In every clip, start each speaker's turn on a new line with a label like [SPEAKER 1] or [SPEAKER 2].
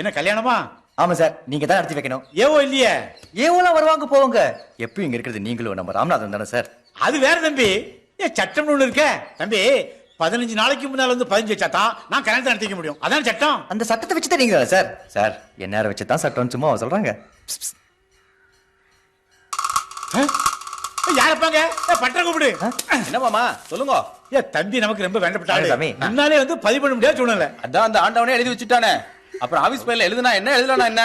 [SPEAKER 1] என்ன கல்யாணமா?
[SPEAKER 2] ஆமா சார், நீங்க தான் நடத்தி வைக்கணும்.
[SPEAKER 1] ஏவோ இல்லையே?
[SPEAKER 2] ஏவோலாம் வருவாங்க போவாங்க. எப்பயும் இங்க இருக்கிறது நீங்களும் நம்ம ராமநாதன் தானே சார்?
[SPEAKER 1] அது வேற தம்பி. ஏன் சட்டம்னு ஒண்ணு இருக்க தம்பி. 15 நாளைக்கு முன்னால வந்து 15 வச்சாதான் நான் கல்யாணத்தை நடத்திக்க முடியும். அதான் சட்டம்.
[SPEAKER 2] அந்த சட்டத்தை வச்சுதான் நீங்க தானே சார்? சார் என்ன வச்சுதான் சட்டம் சும்மா சொல்றாங்க.
[SPEAKER 1] யாரப்பாங்க? பட்டற கூப்பிடு.
[SPEAKER 3] என்ன மாமா சொல்லுங்க.
[SPEAKER 1] ஏ தம்பி நமக்கு ரொம்ப வேண்டப்பட்டாரு.
[SPEAKER 2] சாமி.
[SPEAKER 1] முன்னாலே வந்து பதிவு பண்ண முடியாது சூழ்நிலை.
[SPEAKER 3] அதான் அந்த ஆண்டவனே எழுதி வச்சுட்டானே. அப்புறம் ஆபீஸ் பையில எழுதுனா என்ன எழுதலனா என்ன?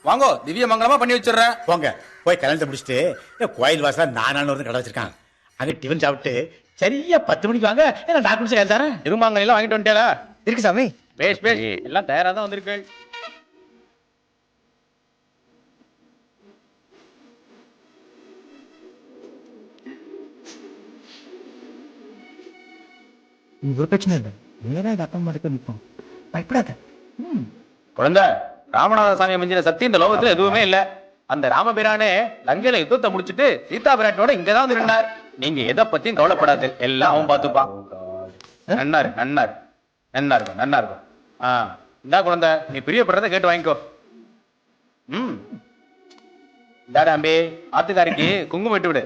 [SPEAKER 3] வாங்கோ திவ்ய மங்களமா பண்ணி வச்சிடுறேன்.
[SPEAKER 1] போங்க போய் கல்யாணத்தை முடிச்சுட்டு கோயில் வாசல நானான ஒரு கடை வச்சிருக்கான். அங்க டிஃபன் சாப்பிட்டு சரியா 10 மணிக்கு வாங்க. நான் டாக்குமெண்ட்ஸ் எழுதி தரேன்.
[SPEAKER 3] இருமாங்க எல்லாம் வாங்கிட்டு வந்துட்டேடா.
[SPEAKER 2] இருக்கு சாமி.
[SPEAKER 3] பேஷ் பேஷ் எல்லாம் தயாரா தான் வந்திருக்கு.
[SPEAKER 2] ஒரு பிரச்சனை இல்லை. நீங்க அக்கம் மட்டும் நிற்போம். பயப்படாத.
[SPEAKER 3] குழந்தை ராமநாத சாமியை மிஞ்சின சக்தி இந்த லோகத்துல எதுவுமே இல்ல. அந்த ராமபிரானே லங்கையில யுத்தத்தை முடிச்சிட்டு சீதா பிராட்டியோட இங்கதான் வந்து இருந்தார். நீங்க எதை பத்தியும் கவலைப்படாது, எல்லாம் அவன் பாத்துப்பான். நன்னா இருக்கு நன்னா இருக்கு நன்னா இருக்கும் நன்னா இருக்கும். இந்தா குழந்தை, நீ பிரியப்படுறத கேட்டு வாங்கிக்கோ. இந்தாடா அம்பி, ஆத்துக்காரிக்கு குங்குமம் விட்டு விடு.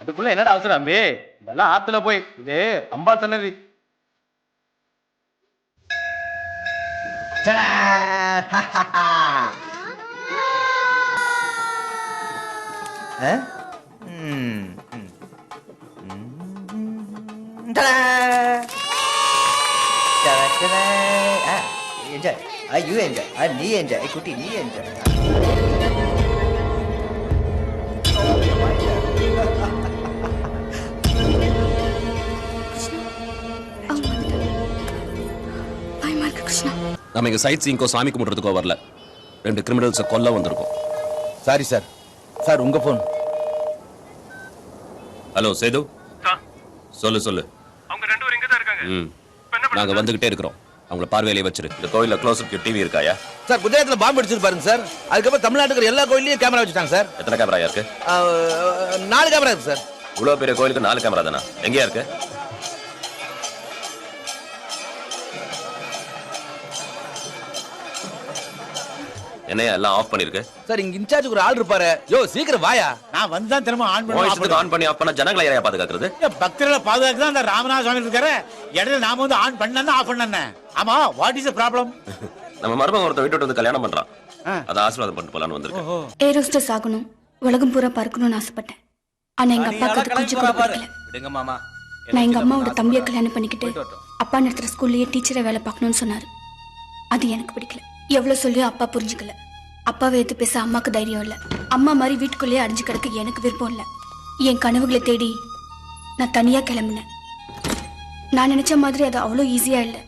[SPEAKER 3] அதுக்குள்ள என்னடா அவசரம் அம்பி? இதெல்லாம் ஆத்துல போய், இது அம்பாள் சன்னதி.
[SPEAKER 2] என்ஜாய். You enjoy. நீ என்ஜாய் குட்டி, நீ என்ஜாய்.
[SPEAKER 4] நம்ம இங்க சைட் சீங்கோ சாமி கும்பிடுறதுக்கோ வரல. 2 கிரிமினல்ஸை கொல்ல வந்திருக்கோம்.
[SPEAKER 3] Sorry sir. சார் உங்க போன்.
[SPEAKER 4] ஹலோ சேது, சொல்லு சொல்லு.
[SPEAKER 5] அவங்க 2 பேரும் இங்க தான் இருக்காங்க.
[SPEAKER 4] நாங்க வந்துகிட்டே இருக்கிறோம். அவங்கள பார்வையிலே வச்சிரு. இந்த கோயில்ல க்ளோஸ் அப் டிவி இருக்காயா?
[SPEAKER 3] சார் குஜராத்ல பாம்பு அடிச்சிருப்பாருங்க சார். அதுக்கப்புறம் தமிழ்நாட்டுக்கு எல்லா கோயிலையும் கேமரா வச்சுட்டாங்க சார்.
[SPEAKER 4] எத்தனை கேமரா இருக்கு?
[SPEAKER 3] 4 கேமரா இருக்கு சார்.
[SPEAKER 4] இவ்வளவு பெரிய கோயிலுக்கு 4 கேமரா தானா? எங்கயா இருக்கு? என்னையா எல்லாம் ஆஃப் பண்ணிருக்கு?
[SPEAKER 3] சார் இங்க இன்சார்ஜ் ஒரு ஆள் இருப்பாரு. யோ சீக்கிரம் வாயா.
[SPEAKER 1] நான் வந்து தான் திரும்ப ஆன்
[SPEAKER 4] வாய்ஸ் ஆன் பண்ணி ஆஃப் பண்ண ஜனங்களை யாரையா பாதுகாக்கிறது?
[SPEAKER 1] பக்தர்களை பாதுகாக்க தான் அந்த ராமநாத சுவாமி இருக்காரு. இடையில நாம வந்து ஆன் பண்ணா ஆஃப் பண்ணா. ஆமா, வாட் இஸ் தி ப்ராப்ளம்?
[SPEAKER 4] நம்ம மருமகன் ஒருத்தர் வீட்டு வந்து கல்யாணம் பண்றான். அத ஆசீர்வாதம் பண்ணிட்டு போலான்னு வந்திருக்கேன்.
[SPEAKER 6] ஏரோஸ்டஸ் ஆகணும், உலகம் பூரா பறக்கணும்னு ஆசைப்பட்டேன். ஆனா எங்க அப்பாக்கு அது கொஞ்சம் கூட பிடிக்கல.
[SPEAKER 3] விடுங்க மாமா.
[SPEAKER 6] நான் எங்க அம்மாவோட தம்பியை கல்யாணம் பண்ணிக்கிட்டு அப்பா நடத்துற ஸ்கூல்லயே டீச்சரை வேலை பார்க்கணும்னு சொன்னாரு. அது எனக்கு பிடிக்கல. எவ்வளவு சொல்லியும் அப்பா புரிஞ்சுக்கல. அப்பாவை எடுத்து பேச அம்மாக்கு தைரியம் இல்லை. அம்மா மாதிரி வீட்டுக்குள்ளேயே அடிஞ்சு கிடக்க எனக்கு விருப்பம் இல்லை. என் கனவுகளை தேடி நான் தனியா கிளம்பினேன். நான் நினைச்ச மாதிரி அது அவ்வளோ ஈஸியா இல்லை.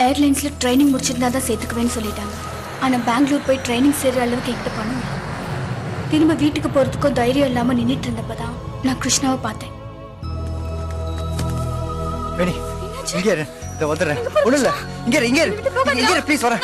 [SPEAKER 6] ஏர்லைன்ஸ்ல ட்ரைனிங் முடிச்சிருந்தா தான் சேர்த்துக்குவேன்னு சொல்லிட்டாங்க. ஆனா பெங்களூர் போய் ட்ரைனிங் சேர்ற அளவுக்கு என்கிட்ட பணம் இல்லை. திரும்ப வீட்டுக்கு போறதுக்கும் தைரியம் இல்லாம நின்றுட்டு இருந்தப்பதான் நான் கிருஷ்ணாவை பார்த்தேன்.
[SPEAKER 2] இங்க இரு, வந்துடுறேன். ஒண்ணு இல்ல, இங்க இரு, இங்க இரு, இங்க இரு, ப்ளீஸ் வரேன்.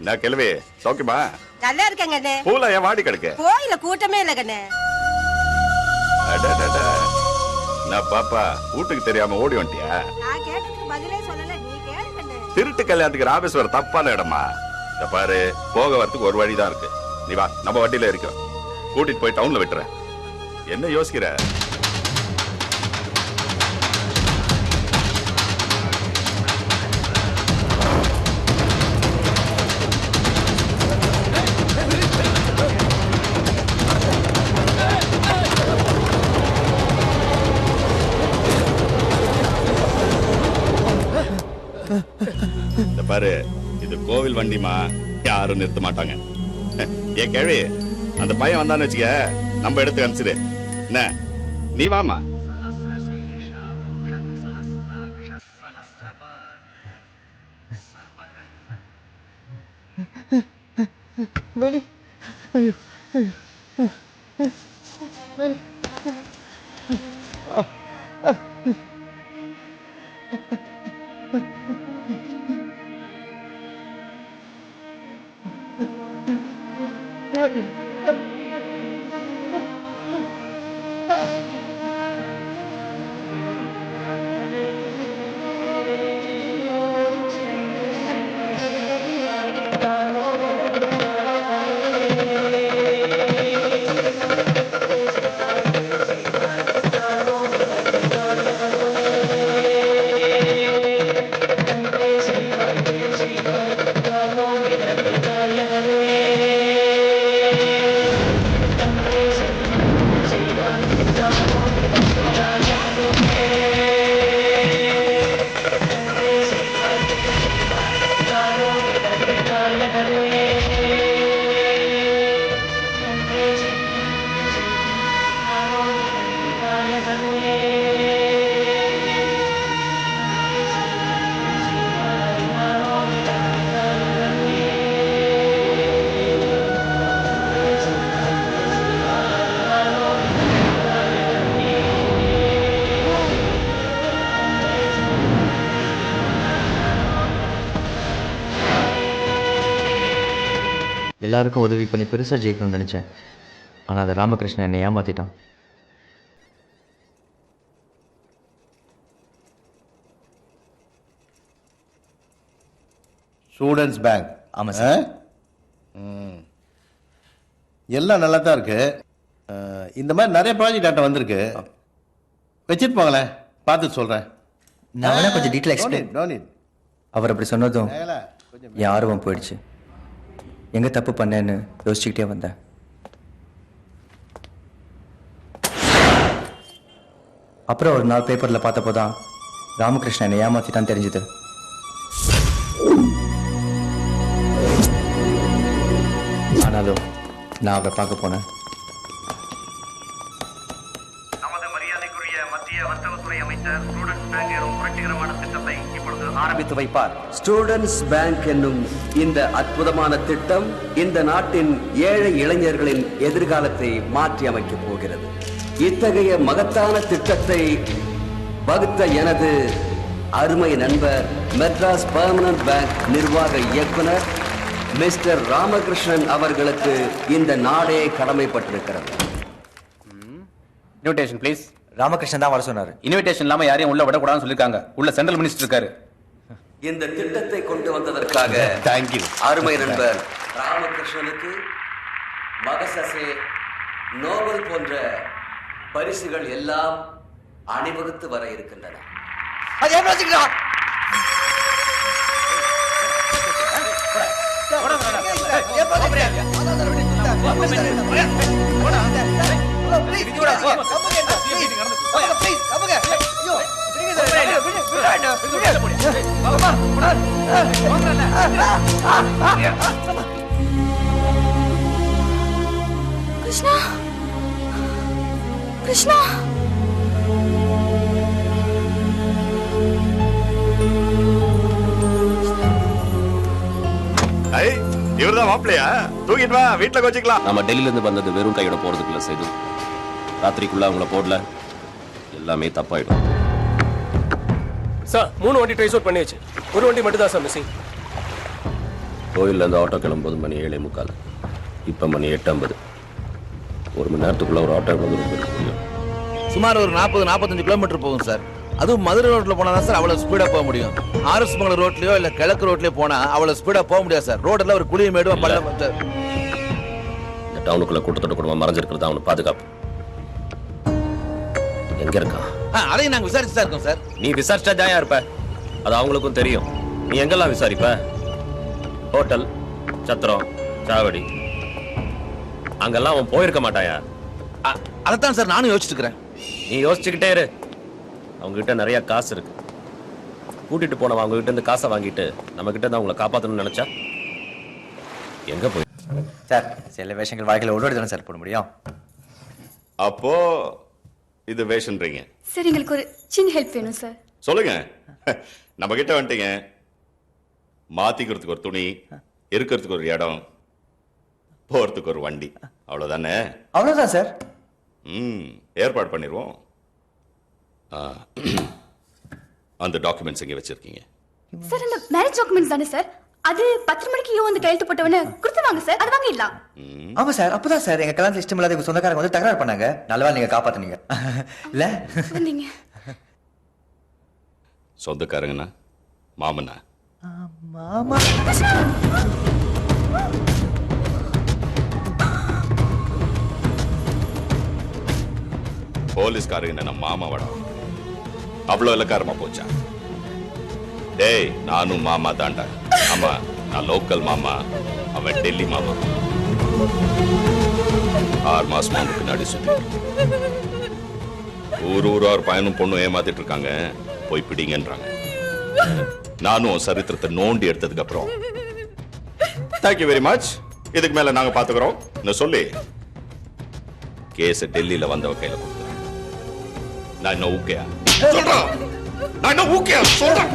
[SPEAKER 7] நான் கிளவி சௌக்கியமா?
[SPEAKER 8] நல்லா இருக்கேங்க அண்ணே.
[SPEAKER 7] பூல ஏன் வாடி கிடக்கு?
[SPEAKER 8] கோயில கூட்டமே இல்ல கண்ணே.
[SPEAKER 7] அடடடட. நான் பாப்பா வீட்டுக்கு தெரியாம ஓடி வந்துட்டியா?
[SPEAKER 8] நான் கேட்டதுக்கு பதிலே சொல்லல, நீ கேளு கண்ணே.
[SPEAKER 7] திருட்டு கல்யாணத்துக்கு ராமேஸ்வரம் தப்பான இடமா? இந்த பாரு, போக வரதுக்கு ஒரு வழிதான் இருக்கு. நீ வா, நம்ம வண்டியில இருக்கோம். கூட்டிட்டு போய் டவுன்ல விட்டுறேன். என்ன யோசிக்கிற? இந்த பாரு, இது கோவில் வண்டிமா, யாரும் நிறுத்த மாட்டாங்க. ஏன் கேள்வி, அந்த பையன் வந்தான்னு வச்சுக்க, நம்ம இடத்துக்கு அனுப்பிச்சிடு. என்ன, நீ வாமா.
[SPEAKER 2] எல்லாருக்கும் உதவி பண்ணி பெருசாக ஜெயிக்கணும்னு நினச்சேன். ஆனால் அந்த ராமகிருஷ்ணன் என்னை ஏமாற்றிட்டான்.
[SPEAKER 9] Students bank.
[SPEAKER 2] ஆமாம் சார்.
[SPEAKER 9] எல்லாம் நல்லா தான் இருக்கு. இந்த மாதிரி நிறைய ப்ராஜெக்ட் ஆட்டம் வந்திருக்கு. வச்சுட்டு போங்களேன், பார்த்துட்டு சொல்கிறேன்.
[SPEAKER 2] நான் வேணா கொஞ்சம் டீட்டெயில் எக்ஸ்பிளைன். அவர் அப்படி சொன்னதும் என் ஆர்வம் போயிடுச்சு. எங்கே தப்பு பண்ணேன்னு யோசிச்சுக்கிட்டே வந்தேன். அப்புறம் ஒரு நாள் பேப்பரில் பார்த்தப்போ தான் ராமகிருஷ்ணன் என்னை ஏமாற்றிட்டான்னு தெரிஞ்சுது. ஆனாலும் நான் அவரை பார்க்க போனேன்.
[SPEAKER 5] நமது மரியாதைக்குரிய மத்திய வர்த்தகத்துறை அமைச்சர் ஸ்டூடெண்ட்ஸ் பேங்க் எனும் புரட்சிகரமான திட்டத்தை இப்பொழுது ஆரம்பித்து வைப்பார்.
[SPEAKER 10] ஸ்டூடெண்ட்ஸ் பேங்க் என்னும் இந்த அற்புதமான திட்டம் இந்த நாட்டின் ஏழை இளைஞர்களின் எதிர்காலத்தை மாற்றி அமைக்கப் போகிறது. இத்தகைய மகத்தான திட்டத்தை வகுத்த எனது அருமை நண்பர் மெட்ராஸ் பெர்மனன்ட் பேங்க் நிர்வாக இயக்குனர் மிஸ்டர் ராமகிருஷ்ணன் அவர்களுக்கு இந்த நாடே கடமைப்பட்டிருக்கிறது.
[SPEAKER 3] Invitation please.
[SPEAKER 2] ராமகிருஷ்ணன் தான் வர சொன்னார்.
[SPEAKER 3] இன்விடேஷன் இல்லாம யாரையும் உள்ள விடக்கூடாதுன்னு சொல்லிருக்காங்க. உள்ள சென்ட்ரல் மினிஸ்டர் இருக்காரு.
[SPEAKER 10] இந்த திட்டத்தை கொண்டு வந்ததற்காக
[SPEAKER 9] தேங்க்யூ.
[SPEAKER 10] அருமை நண்பர் ராமகிருஷ்ணனுக்கு மகசசே, நோபல் போன்ற பரிசுகள் எல்லாம் அணிவகுத்து வர இருக்கின்றன.
[SPEAKER 6] கிருஷ்ணா, கிருஷ்ணா.
[SPEAKER 7] இவர்தான் மாப்பிள்ளையா? தூக்கிட்டு வா, வீட்டுல வச்சுக்கலாம்.
[SPEAKER 4] நம்ம டெல்லியில இருந்து வந்தது வெறும் கையோட போறதுக்குள்ள செய்து ராத்திரிக்குள்ள அவங்கள போடல, எல்லாமே தப்பாயிடும்.
[SPEAKER 5] சார் 3 வண்டி ட்ரேஸ் அவுட் பண்ணியாச்சு. ஒரு வண்டி மட்டும் தான் சார் மிஸ்ஸிங்.
[SPEAKER 4] கோயிலேருந்து ஆட்டோ கிளம்பும்போது மணி 7:45. இப்போ மணி 8:50. 1 மணி நேரத்துக்குள்ள ஒரு ஆட்டோ வந்து இருக்க முடியும்.
[SPEAKER 11] சுமார் ஒரு 40-45 கிலோமீட்டர் போகும் சார். அதுவும் மதுரை ரோட்ல போனா தான் சார் அவ்வளவு ஸ்பீடா போக முடியும். ஆர்எஸ் மங்கலம் ரோட்லயோ இல்ல கிழக்கு ரோட்லயோ போனா அவ்வளவு ஸ்பீடா போக முடியாது சார். ரோடெல்லாம் ஒரு குழி மேடும் பள்ளம் சார்.
[SPEAKER 4] இந்த டவுனுக்குள்ள கூட்டத்தோட குடும்பம் மறைஞ்சிருக்கிறது அவனுக்கு பாதுகாப்பு. எங்க இருக்கான்?
[SPEAKER 11] அதையும் நாங்க விசாரிச்சு தான் இருக்கோம் சார்.
[SPEAKER 4] நீ விசாரிச்சா ஜாயா இருப்ப, அது அவங்களுக்கும் தெரியும். நீ எங்கெல்லாம் விசாரிப்ப? ஹோட்டல், சத்திரம், சாவடி, அங்கெல்லாம் அவன் போயிருக்க மாட்டாயா?
[SPEAKER 11] அதைத்தான் சார் நானும் யோசிச்சுட்டு இருக்கிறேன்.
[SPEAKER 4] நீ யோசிச்சுக்கிட்டே இரு. அவங்க கிட்ட நிறைய காசு இருக்கு. கூட்டிட்டு போனவன் அவங்க கிட்ட இருந்து காசை வாங்கிட்டு நம்ம கிட்ட இருந்து அவங்களை காப்பாற்றணும்னு நினைச்சா எங்க போய்?
[SPEAKER 2] சார் சில வேஷங்கள் வாழ்க்கையில் ஓடோடி தானே சார் போட முடியும்.
[SPEAKER 7] அப்போ இது வேஷன்றீங்க.
[SPEAKER 6] சார் எங்களுக்கு ஒரு சின்ன ஹெல்ப் வேணும் சார்.
[SPEAKER 7] சொல்லுங்க. நம்ம கிட்ட வந்துட்டீங்க. மாத்திக்கிறதுக்கு ஒரு துணி, இருக்கிறதுக்கு ஒரு இடம், போறதுக்கு ஒரு வண்டி, அவ்வளவுதானே?
[SPEAKER 2] அவ்வளவுதான் சார்.
[SPEAKER 7] ஏற்பாடு பண்ணிடுவோம். அந்த டாக்குமெண்ட்ஸ் எங்க வச்சிருக்கீங்க?
[SPEAKER 6] சார் அந்த மேரேஜ் டாக்குமெண்ட்ஸ் தானே சார்? அது 10 மணிக்கு வந்து கையெழுத்து போட்டவன கொடுத்துவாங்க சார். அது வாங்கிடலாம்.
[SPEAKER 2] ஆமா சார். அப்பதான் சார் எங்க கல்யாணத்துல இஷ்டம் இல்லாத எங்க சொந்தக்காரங்க வந்து தகராறு பண்ணாங்க. நல்லவா நீங்க காப்பாத்துனீங்க இல்ல?
[SPEAKER 6] வந்தீங்க.
[SPEAKER 7] சொந்தக்காரங்கண்ணா மாமனா?
[SPEAKER 2] மாமா
[SPEAKER 7] போலீஸ்காரங்க நம்ம மாமாவடா. அவ்வளோ இலக்காரமா போச்சா? டேய், நானும் மாமா தாண்டா. ஆமா, நான் லோக்கல் மாமா, அவன் டெல்லி மாமா. 6 மாசமா பின்னாடி சுத்தி ஊர் ஒரு பையனும் பொண்ணும் ஏமாத்திட்டு இருக்காங்க. போய் பிடிங்கன்றாங்க. நானும் சரித்திரத்தை நோண்டி எடுத்ததுக்கு அப்புறம் தேங்க்யூ வெரி மச், இதுக்கு மேல நாங்க பாத்துக்கிறோம் சொல்லி கேஸ் டெல்லியில வந்தவ கையில கொடுத்தேன். நான் என்ன ஊக்கையா சொல்றேன்? நான் என்ன ஊக்கையா சொல்றேன்?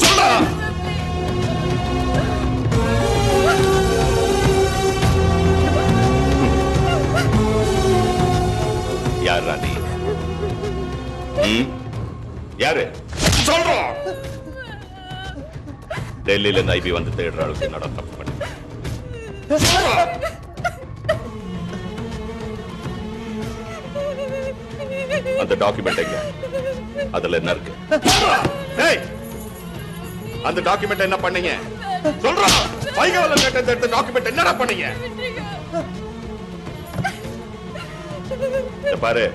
[SPEAKER 7] சொல்றா யார் ராணி? யாரு சொல்றோம்? டெல்லியில இருந்து ஐபி வந்து தேடுற அளவுக்கு என்னடா தப்பு பண்ணி? அந்த டாக்குமெண்ட் எங்க? அதுல என்ன இருக்கு? அந்த டாக்குமெண்ட் என்ன பண்ணீங்க? சொல்றா. வைகவல கேட்ட டாக்குமெண்ட் என்னடா பண்ணீங்க? பாரு,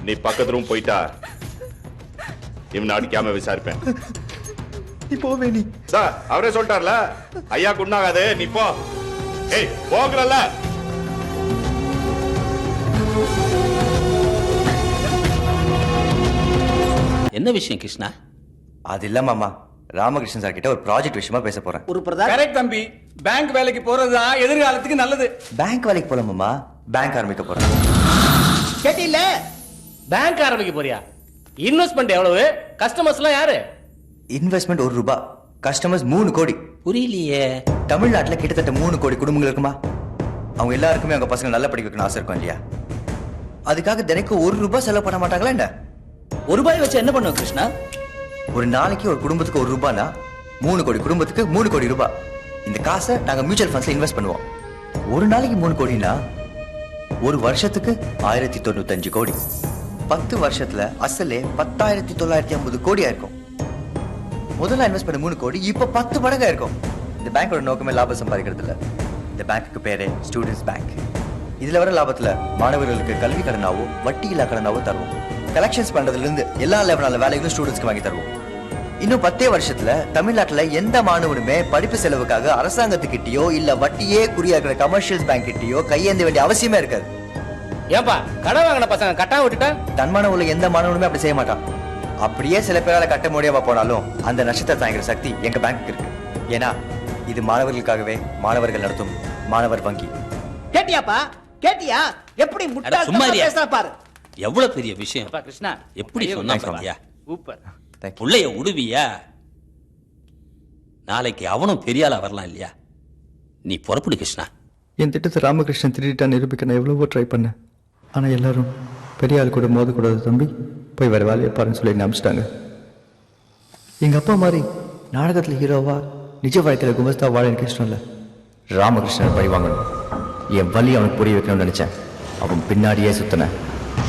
[SPEAKER 7] நீ பக்கத்து ரூம் போயிட்டா இவன் அடிக்காம விசாரிப்பேன்.
[SPEAKER 2] போவே நீ
[SPEAKER 7] சார் அவரே சொல்லிட்டார்ல, ஐயா குண்டாகாது, நீ போ. ஏய் போகிறல்ல.
[SPEAKER 4] என்ன விஷயம் கிருஷ்ணா?
[SPEAKER 2] அது இல்ல மாமா, ராமகிருஷ்ணன் சார் கிட்ட ஒரு ப்ராஜெக்ட் விஷயமா பேச போறேன்.
[SPEAKER 3] ஒரு கரெக்ட் தம்பி. பேங்க் வேலைக்கு போறதுதான் எதிர்காலத்துக்கு நல்லது.
[SPEAKER 2] பேங்க் வேலைக்கு போல மாமா, பேங்க் ஆரம்பிக்க போறேன்.
[SPEAKER 3] கேட்டில? பேங்க் ஆரம்பிக்க போறியா? இன்வெஸ்ட்மெண்ட் எவ்வளவு? கஸ்டமர்ஸ் எல்லாம் யாரு?
[SPEAKER 2] இன்வெஸ்ட்மெண்ட் 1 ரூபாய், கஸ்டமர்ஸ் 3 கோடி.
[SPEAKER 3] புரியலையே.
[SPEAKER 2] தமிழ்நாட்டுல கிட்டத்தட்ட 3 கோடி குடும்பங்கள் இருக்குமா? அவங்க எல்லாருக்குமே அவங்க பசங்க நல்லா படிக்க வைக்கணும் ஆசை இருக்கும் இல்லையா? அதுக்காக தினைக்கும் 1 ரூபாய் செலவு பண்ண மாட்டாங்களா என்ன?
[SPEAKER 3] 1 ரூபாய் வச்சு என்ன பண்ணுவோம் கிருஷ்ணா?
[SPEAKER 2] ஒரு நாளைக்கு ஒரு குடும்பத்துக்கு 1 ரூபாய்னா 3 கோடி குடும்பத்துக்கு 3 கோடி ரூபாய். இந்த காசை நாங்க மியூச்சுவல் ஃபண்ட்ஸ்ல இன்வெஸ்ட் பண்ணுவோம். ஒரு நாளைக்கு 3 கோடினா ஒரு வருஷத்துக்கு 1095 கோடி. 10 வருஷத்துல அசலே 10,950 கோடியா இருக்கும். முதல்ல இன்வெஸ்ட் பண்ண 3 கோடி இப்ப 10 மடங்கா இருக்கும். இந்த பேங்கோட நோக்கமே லாபம் சம்பாதிக்கிறது இல்ல. இந்த பேங்க்குக்கு பேரே ஸ்டூடெண்ட்ஸ் பேங்க். இதுல வர லாபத்துல மாணவர்களுக்கு கல்வி கடனாவோ வட்டி இல்லா கடனாவோ தருவோம். கலெக்ஷன்ஸ் பண்றதுல இருந்து எல்லா லெவலான வேலைகளும் ஸ்டூடெண்ட்ஸ்க்கு வாங்கி தருவோம். இன்னும் 10 வருஷத்துல தமிழ்நாட்டுல எந்த மாணவனுமே படிப்பு செலவுக்காக அரசாங்கத்துக்கிட்டயோ இல்ல வட்டியே குறியா இருக்கிற கமர்ஷியல் பேங்க் கிட்டயோ கையேந்த வேண்டிய அவசியமே இருக்காது.
[SPEAKER 3] ஏன்பா கடன் வாங்கின பசங்க கட்டாம விட்டுட்டா?
[SPEAKER 2] தன்மான உள்ள எந்த மாணவனுமே அப்படி செய்ய மாட்டான். அப்படியே சில பேரால கட்ட முடியாம போனாலும் அந்த நஷ்டத்தை தாங்கிற சக்தி எங்க பேங்க்கு இருக்கு. ஏன்னா இது மாணவர்களுக்காகவே மாணவர்கள் நடத்தும் மாணவர் வங்கி.
[SPEAKER 3] கேட்டியாப்பா? கேட்டியா? எப்படி முட்டாள்தனமா பேசுறா பாரு.
[SPEAKER 12] எவ்வளவு பெரிய விஷயம்
[SPEAKER 3] கிருஷ்ணா.
[SPEAKER 12] எப்படி சொன்னா பாத்தியா?
[SPEAKER 3] சூப்பர்.
[SPEAKER 12] புள்ளைய உடுவியா? நாளைக்கு அவனும் பெரியாளா வரலாம் இல்லையா? நீ புறப்படு கிருஷ்ணா.
[SPEAKER 2] என் திட்டத்தை ராமகிருஷ்ணன் திருடிட்டா நிரூபிக்க நான் எவ்வளவோ ட்ரை பண்ணேன். ஆனா எல்லாரும் பெரிய ஆள் கூட மோதக்கூடாது தம்பி, போய் வேற வேலையை பாருன்னு சொல்லி நம்பிச்சிட்டாங்க. எங்க அப்பா மாதிரி நாடகத்துல ஹீரோவா நிஜ வாழ்க்கையில் குமஸ்தா வாழ எனக்கு இஷ்டம் இல்லை. ராமகிருஷ்ணன் பழி வாங்கணும். என் வழி அவனுக்கு புரிய வைக்கணும்னு நினைச்சேன். அவன் பின்னாடியே சுத்தினேன்.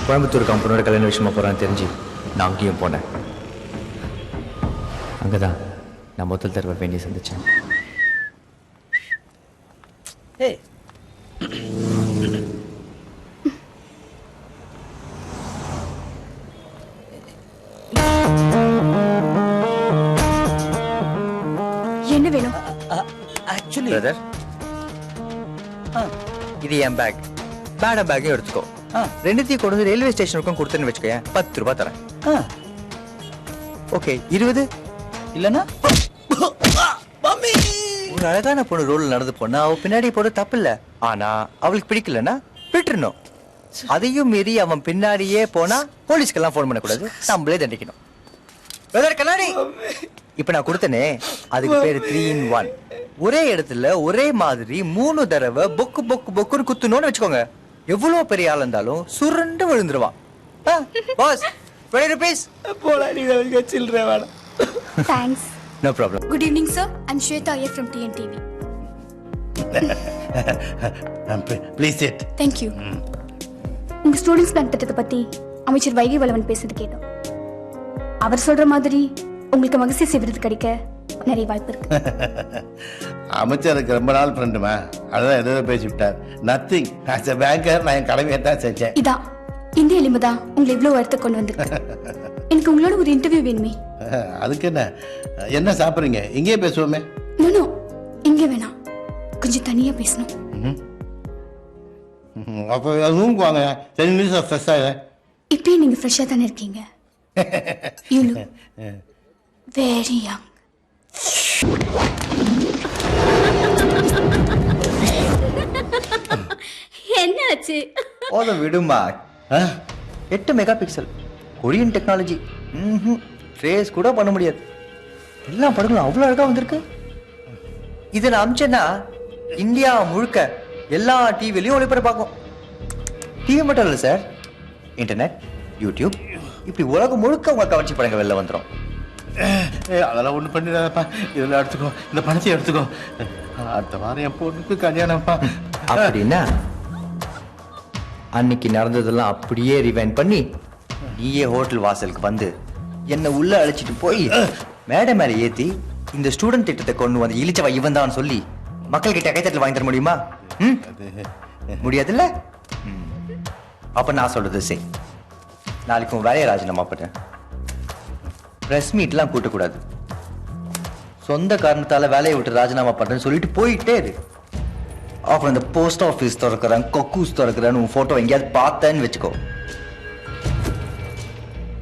[SPEAKER 2] கோயம்புத்தூர் கம்பெனியோட கல்யாண விஷயமா போறான்னு தெரிஞ்சு நான் அங்கேயும் போனேன். அங்கதான் நான் முதல் தடவை வேண்டிய சந்திச்சேன்.
[SPEAKER 6] என்ன வேணும்?
[SPEAKER 2] ஆக்சுவலி பிரதர், இது என் பேக். மேடம் பேக்கையும் எடுத்துக்கோ. ரெண்டுத்தையும் கொண்டு வந்து ரயில்வே ஸ்டேஷனுக்கும் கொடுத்துன்னு வச்சுக்கோ. 10 ரூபாய் தரேன். ஓகே 20 இல்லைன்னா ஒரு அழகான பொண்ணு ரோல் நடந்து போனா அவ பின்னாடி போட தப்பு இல்ல. ஆனா அவளுக்கு பிடிக்கலன்னா விட்டுறணும். அதையும் மீறி அவன் பின்னாடியே போனா போலீஸ்க்கெல்லாம் போன் பண்ணக்கூடாது, நம்மளே தண்டிக்கணும். கண்ணாடி இப்ப நான் கொடுத்தனே, அதுக்கு பேரு 3 in 1. ஒரே இடத்துல ஒரே மாதிரி 3 தடவை பொக்கு பொக்கு பொக்குன்னு குத்துனோன்னு வச்சுக்கோங்க. எவ்வளவு பெரிய ஆள் இருந்தாலும் சுருண்டு விழுந்துருவான். Pass 20 rupees.
[SPEAKER 1] போலாடி சில்லற வேணாம்.
[SPEAKER 6] Thanks.
[SPEAKER 2] No problem.
[SPEAKER 6] Good evening, sir. I'm Shweta Iyer from TNTV.
[SPEAKER 1] Please sit.
[SPEAKER 6] Thank you. உங்க ஸ்டூடெண்ட்ஸ் பேங்க் திட்டத்தை பத்தி அமைச்சர் வைகை வளவன் பேசுறது கேட்டோம். அவர் சொல்ற மாதிரி உங்களுக்கு மகசேசே விருது கிடைக்க நிறைய வாய்ப்பு இருக்கு.
[SPEAKER 9] அமைச்சருக்கு ரொம்ப நாள் ஃப்ரெண்டுமா, அதான் ஏதோ பேசிவிட்டார். நத்திங். ஆஸ் எ பேங்கர் நான் என் கடமையை தான் செஞ்சேன்.
[SPEAKER 6] இதான் இந்திய எலும்பு தான் உங்களை இவ்வளவு இடத்த கொண்டு வந்திருக்கு. எனக்கு உங்களோட ஒரு இன்டர்வியூ வேணுமே.
[SPEAKER 9] அதுக்கு என்ன சாப்பிட்றீங்க? இங்கேயே பேசுவோமே.
[SPEAKER 6] நோ இங்கே வேணாம், கொஞ்சம் தனியா பேசணும்.
[SPEAKER 9] அப்போ ரூமுக்கு வாங்க. 10 minutes ஃப்ரெஷ்ஷாக.
[SPEAKER 6] இப்பயே நீங்க ஃப்ரெஷ்ஷா தானே இருக்கீங்க. You look very young. என்னாச்சு?
[SPEAKER 2] ஓத விடுமா. 8 mega pixel Korean technology. Trace கூட பண்ண முடியாது. எல்லா படங்களும் அவ்வளோ அழகா வந்திருக்கு. இதை நான் அமிச்சேன்னா இந்தியா முழுக்க எல்லா டிவிலையும் ஒளிபரப்பாகும். டிவி மட்டும் இல்லை சார், இன்டர்நெட், யூடியூப், இப்படி உலகம் முழுக்க உங்க கவர்ச்சி படங்கள் வெளில வந்துடும்.
[SPEAKER 9] அதெல்லாம் ஒன்றும் பண்ணிடாதப்பா. இதெல்லாம் எடுத்துக்கோ, இந்த பணத்தை எடுத்துக்கோ. அடுத்த வாரம் என் பொண்ணுக்கு கல்யாணம்ப்பா.
[SPEAKER 2] அப்படின்னா அன்னைக்கு நடந்ததெல்லாம் அப்படியே ரிவைண்ட் பண்ணி நீயே ஹோட்டல் வாசலுக்கு வந்து என்னை உள்ள அழைச்சிட்டு போய் மேடை மேலே ஏத்தி இந்த ஸ்டூடெண்ட் திட்டத்தை கொண்டு வந்து இழிச்சவா இவன் தான் சொல்லி மக்கள் கிட்ட கைத்தட்டல் வாங்கி தர முடியுமா? முடியாதுல்ல. அப்ப நான் சொல்றது சரி. நாளைக்கு உன் வேலையை ராஜினாமா பண்ணேன். பிரஸ் மீட்லாம் கூட்டக்கூடாது. சொந்த காரணத்தால வேலையை விட்டு ராஜினாமா பண்றேன்னு சொல்லிட்டு போயிட்டே இரு. அப்புறம் இந்த போஸ்ட் ஆஃபீஸ் திறக்கிறேன், கொக்கூஸ் திறக்கிறேன்னு உன் போட்டோ எங்கேயாவது பார்த்தேன்னு வச்சுக்கோ,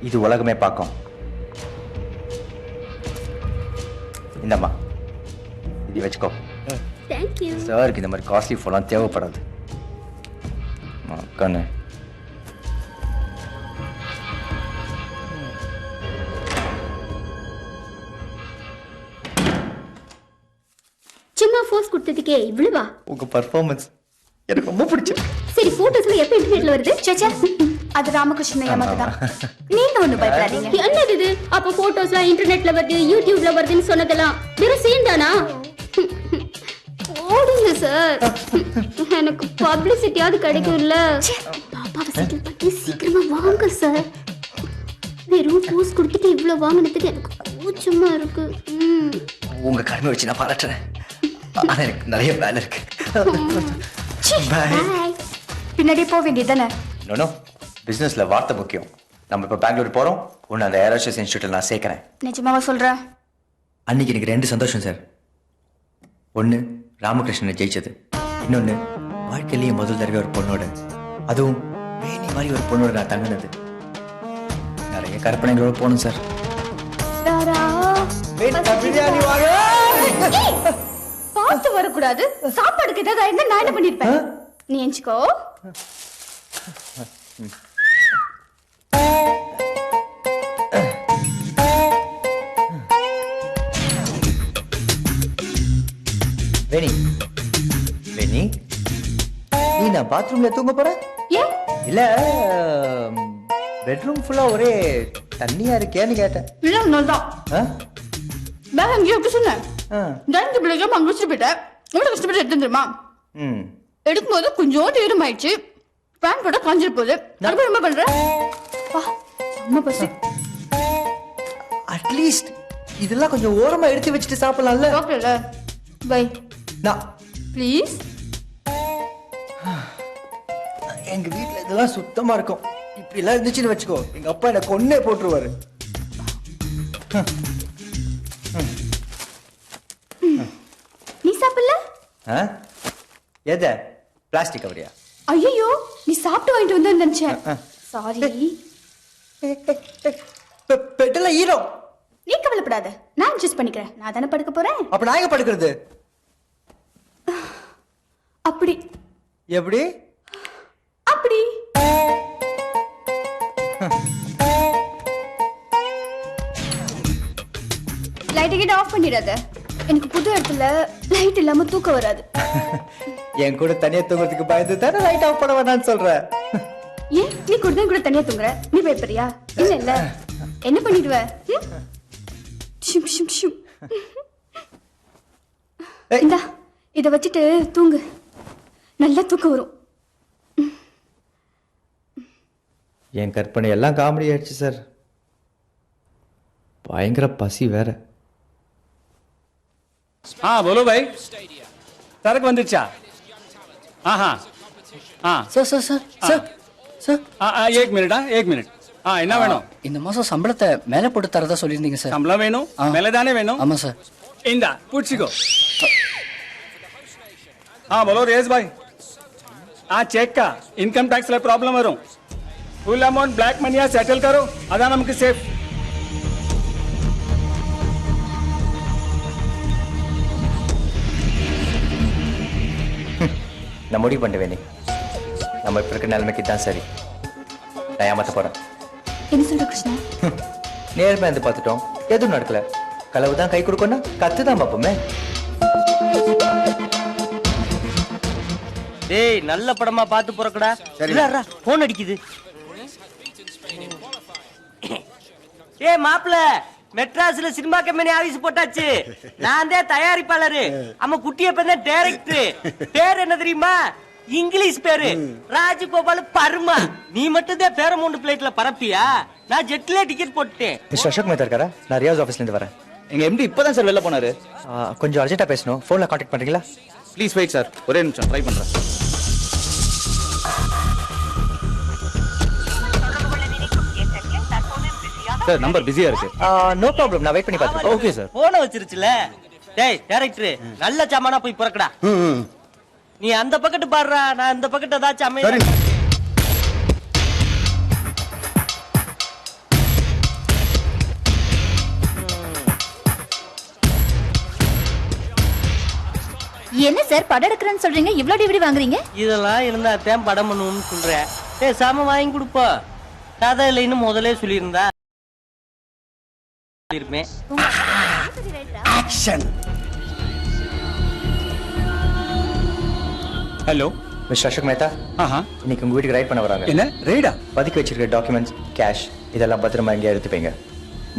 [SPEAKER 2] இது உலகமே பார்க்கும். இந்தம்மா இது வச்சுக்கோ. சாருக்கு இந்த மாதிரி காஸ்ட்லி ஃபோன்லாம் தேவைப்படாது. கண்ணு
[SPEAKER 13] சும்மா போஸ் கொடுத்ததுக்கே இவ்வளவா?
[SPEAKER 2] உங்க பெர்ஃபார்மன்ஸ் எனக்கு ரொம்ப பிடிச்சிருக்கு.
[SPEAKER 13] சரி போட்டோஸ்ல எப்ப இன்டர்நெட்ல வருது?
[SPEAKER 6] சேச்சா அது ராமகிருஷ்ணன் ஏமாத்து தான். நீங்க ஒண்ணு பயப்படாதீங்க.
[SPEAKER 13] என்னது இது? அப்ப போட்டோஸ்லாம் இன்டர்நெட்ல வருது, யூடியூப்ல வருதுன்னு சொன்னதெல்லாம் வெறும் சீன் தானா? ஓடுங்க சார், எனக்கு பப்ளிசிட்டியாவது கிடைக்கும்ல. பாப்பாவை சைக்கிள் பண்ணி சீக்கிரமா வாங்க சார். வெறும் போஸ் கொடுத்துட்டு இவ்வளவு வாங்கினதுக்கு எனக்கு கூச்சமா இருக்கு.
[SPEAKER 2] உங்க கடமை வச்சு நான் பாராட்டுறேன். ஆனா எனக்கு நிறைய வேலை இருக்கு.
[SPEAKER 6] பின்னாடியே போக வேண்டியதானே?
[SPEAKER 2] நோ பிசினஸ்ல வார்த்தை முக்கியம். நம்ம இப்ப பெங்களூர் போறோம். ஒன்னு அந்த ஏரோஸ்பேஸ் இன்ஸ்டியூட்ல நான் சேர்க்கிறேன்.
[SPEAKER 6] நிஜமாவா சொல்ற?
[SPEAKER 2] அன்னைக்கு எனக்கு 2 சந்தோஷம் சார். ஒன்னு ராமகிருஷ்ணனை ஜெயிச்சது, இன்னொன்னு வாழ்க்கையிலேயே முதல் தடவை ஒரு பொண்ணோட, அதுவும் வேணி மாதிரி ஒரு பொண்ணோட நான் தங்கினது. நிறைய கற்பனைகளோட போகணும் சார்.
[SPEAKER 6] பார்த்து வரக்கூடாது. சாப்பாடுக்கு ஏதாவது இருந்தா நான் என்ன பண்ணிருப்பேன்? நீ எஞ்சிக்கோ.
[SPEAKER 2] வேணி வேணி, நீ நான் பாத்ரூம்ல தூங்க போற?
[SPEAKER 6] ஏன்?
[SPEAKER 2] இல்ல பெட்ரூம் ஃபுல்லா ஒரே தண்ணியா இருக்கேன்னு கேட்டேன்.
[SPEAKER 6] இல்ல நோதான். பேக் அங்கேயே எப்படி சொன்ன? டைனிங் டேபிள் அங்க வச்சுட்டு போயிட்டேன். எவ்வளவு கஷ்டப்பட்டு எடுத்து தெரியுமா? எடுக்கும்போது கொஞ்சம் ஈரம் ஆயிடுச்சு. பேன் போட காஞ்சிட்டு போகுது. ரொம்ப ரொம்ப பண்றேன். அம்மா பசி.
[SPEAKER 2] அட்லீஸ்ட் இதெல்லாம் கொஞ்சம் ஓரமா எடுத்து வச்சுட்டு சாப்பிடலாம்ல.
[SPEAKER 6] சாப்பிடல. பை.
[SPEAKER 2] நான்
[SPEAKER 6] ப்ளீஸ்.
[SPEAKER 2] எங்க வீட்ல இதெல்லாம் சுத்தமா இருக்கும். இப்படி எல்லாம் இருந்துச்சுன்னு வச்சுக்கோ, எங்க அப்பா என்ன கொன்னே போட்டுருவாரு.
[SPEAKER 6] நீ சாப்பிடல?
[SPEAKER 2] எத? பிளாஸ்டிக் கவரியா?
[SPEAKER 6] ஐயோ, நீ சாப்பிட்டு வாங்கிட்டு வந்து நினைச்சேன். சாரி.
[SPEAKER 2] பெட்டெல்லாம் ஈரோ.
[SPEAKER 6] நீ கவலைப்படாத, நான் அட்ஜஸ்ட் பண்ணிக்கிறேன். நான் தானே படுக்க போறேன்.
[SPEAKER 2] அப்ப நான் எங்க படுக்கிறது?
[SPEAKER 6] அப்படி.
[SPEAKER 2] எப்படி?
[SPEAKER 6] அப்படி. லைட் கிட்ட ஆஃப் பண்ணிடாத. எனக்கு புது இடத்துல லைட் இல்லாம தூக்கம் வராது.
[SPEAKER 2] என் கூட தனியா தூங்குறதுக்கு பயந்து தானே லைட் ஆஃப் பண்ண வேணாம்னு சொல்றேன்.
[SPEAKER 6] ஏன் நீ கூட தனியா தூங்குற? நீ பயப்படுறியா? இல்ல இல்ல. என்ன பண்ணிடுவ? இந்தா இத வச்சுட்டு தூங்கு. நல்லா தூக்கம் வரும்.
[SPEAKER 2] என் கற்பனை எல்லாம் காமெடி ஆயிடுச்சு சார். பயங்கர பசி வேற.
[SPEAKER 3] बोलो भाई. சரக்கு வந்துருச்சா?
[SPEAKER 14] சார்
[SPEAKER 3] एक मिनट. என்ன வேணும்?
[SPEAKER 14] இந்த மாசம் சம்பளத்தை மேல போட்டு தரதா சொல்லியிருந்தீங்க சார்.
[SPEAKER 3] சம்பளம் வேணும்? மேல தானே வேணும்?
[SPEAKER 14] ஆமா சார்.
[SPEAKER 3] இந்தா புடிச்சுக்கோ. बोलो रेज भाई. चेक का इनकम टैक्स प्रॉब्लम वरुम. Full amount black money settle करो. अदा नमक सेफ.
[SPEAKER 2] நான் முடிவு பண்ணுவேனே, நம்ம இப்ப இருக்கிற நிலைமைக்கு தான் சரி. நான் ஏமாத்த போறேன்.
[SPEAKER 6] என்ன சொல்ற கிருஷ்ணா?
[SPEAKER 2] நேர்மை வந்து பார்த்துட்டோம், எதுவும் நடக்கல. களவு தான் கை கொடுக்கணும், கத்து தான் பார்ப்போமே.
[SPEAKER 15] டேய், நல்ல படமா பார்த்து போறக்கடா. போன் அடிக்குது. ஏய் மாப்ள, மெட்ராஸ்ல சினிமா கம்பெனி ஆபீஸ் போட்டாச்சு. நான் தான் தயாரிப்பாளரு. அம்மா குட்டிய பேர் தான் டைரக்டர். பேர் என்ன தெரியுமா? இங்கிலீஷ் பேரு ராஜகோபால் பர்மா. நீ மட்டும் தான் பேரமௌண்ட் பிளேட்ல பரப்பியா? நான் ஜெட்ல டிக்கெட் போட்டுட்டேன்.
[SPEAKER 2] மிஸ்டர் அசோக் மேத்தா இருக்காரா? நான் ரியாஸ் ஆபீஸ்ல இருந்து வரேன்.
[SPEAKER 3] எங்க எம்டி இப்பதான் சார் வெளில போனாரு.
[SPEAKER 2] கொஞ்சம் அர்ஜென்ட்டா பேசணும். போன்ல கான்டாக்ட் பண்றீங்களா?
[SPEAKER 3] ப்ளீஸ் வெயிட் சார், ஒரே நிமிஷம் ட்ரை பண்றேன். சார் நம்பர் பிஸியா இருக்கு.
[SPEAKER 2] நோ ப்ராப்ளம், நான் வெயிட் பண்ணி பார்த்துக்கிறேன்.
[SPEAKER 3] Okay sir.
[SPEAKER 15] போன வச்சிருச்சுல. டேய் டைரக்டர், நல்ல சாமானா போய் புறக்கடா. நீ அந்த பக்கத்து பாடுறா, நான் இந்த பக்கத்து ஏதாச்சும் அமைய.
[SPEAKER 6] என்ன சார் படம் எடுக்கிறேன்னு சொல்றீங்க, இவ்வளவு டிவிடி வாங்குறீங்க?
[SPEAKER 15] இதெல்லாம் இருந்தா தான் படம் பண்ணுவோம்னு சொல்றேன். சாம வாங்கி கொடுப்பா. கதை இல்லைன்னு முதலே சொல்லியிருந்தா
[SPEAKER 3] ஹலோ
[SPEAKER 2] மிஸ்டர் அசோக் மேத்தா. இன்னைக்கு உங்க வீட்டுக்கு ரைட் பண்ண வராங்க.
[SPEAKER 3] என்ன ரைடா?
[SPEAKER 2] பதுக்கி வச்சிருக்க டாக்குமெண்ட்ஸ், கேஷ் இதெல்லாம் பத்திரமா எங்கேயா எடுத்துப்பீங்க.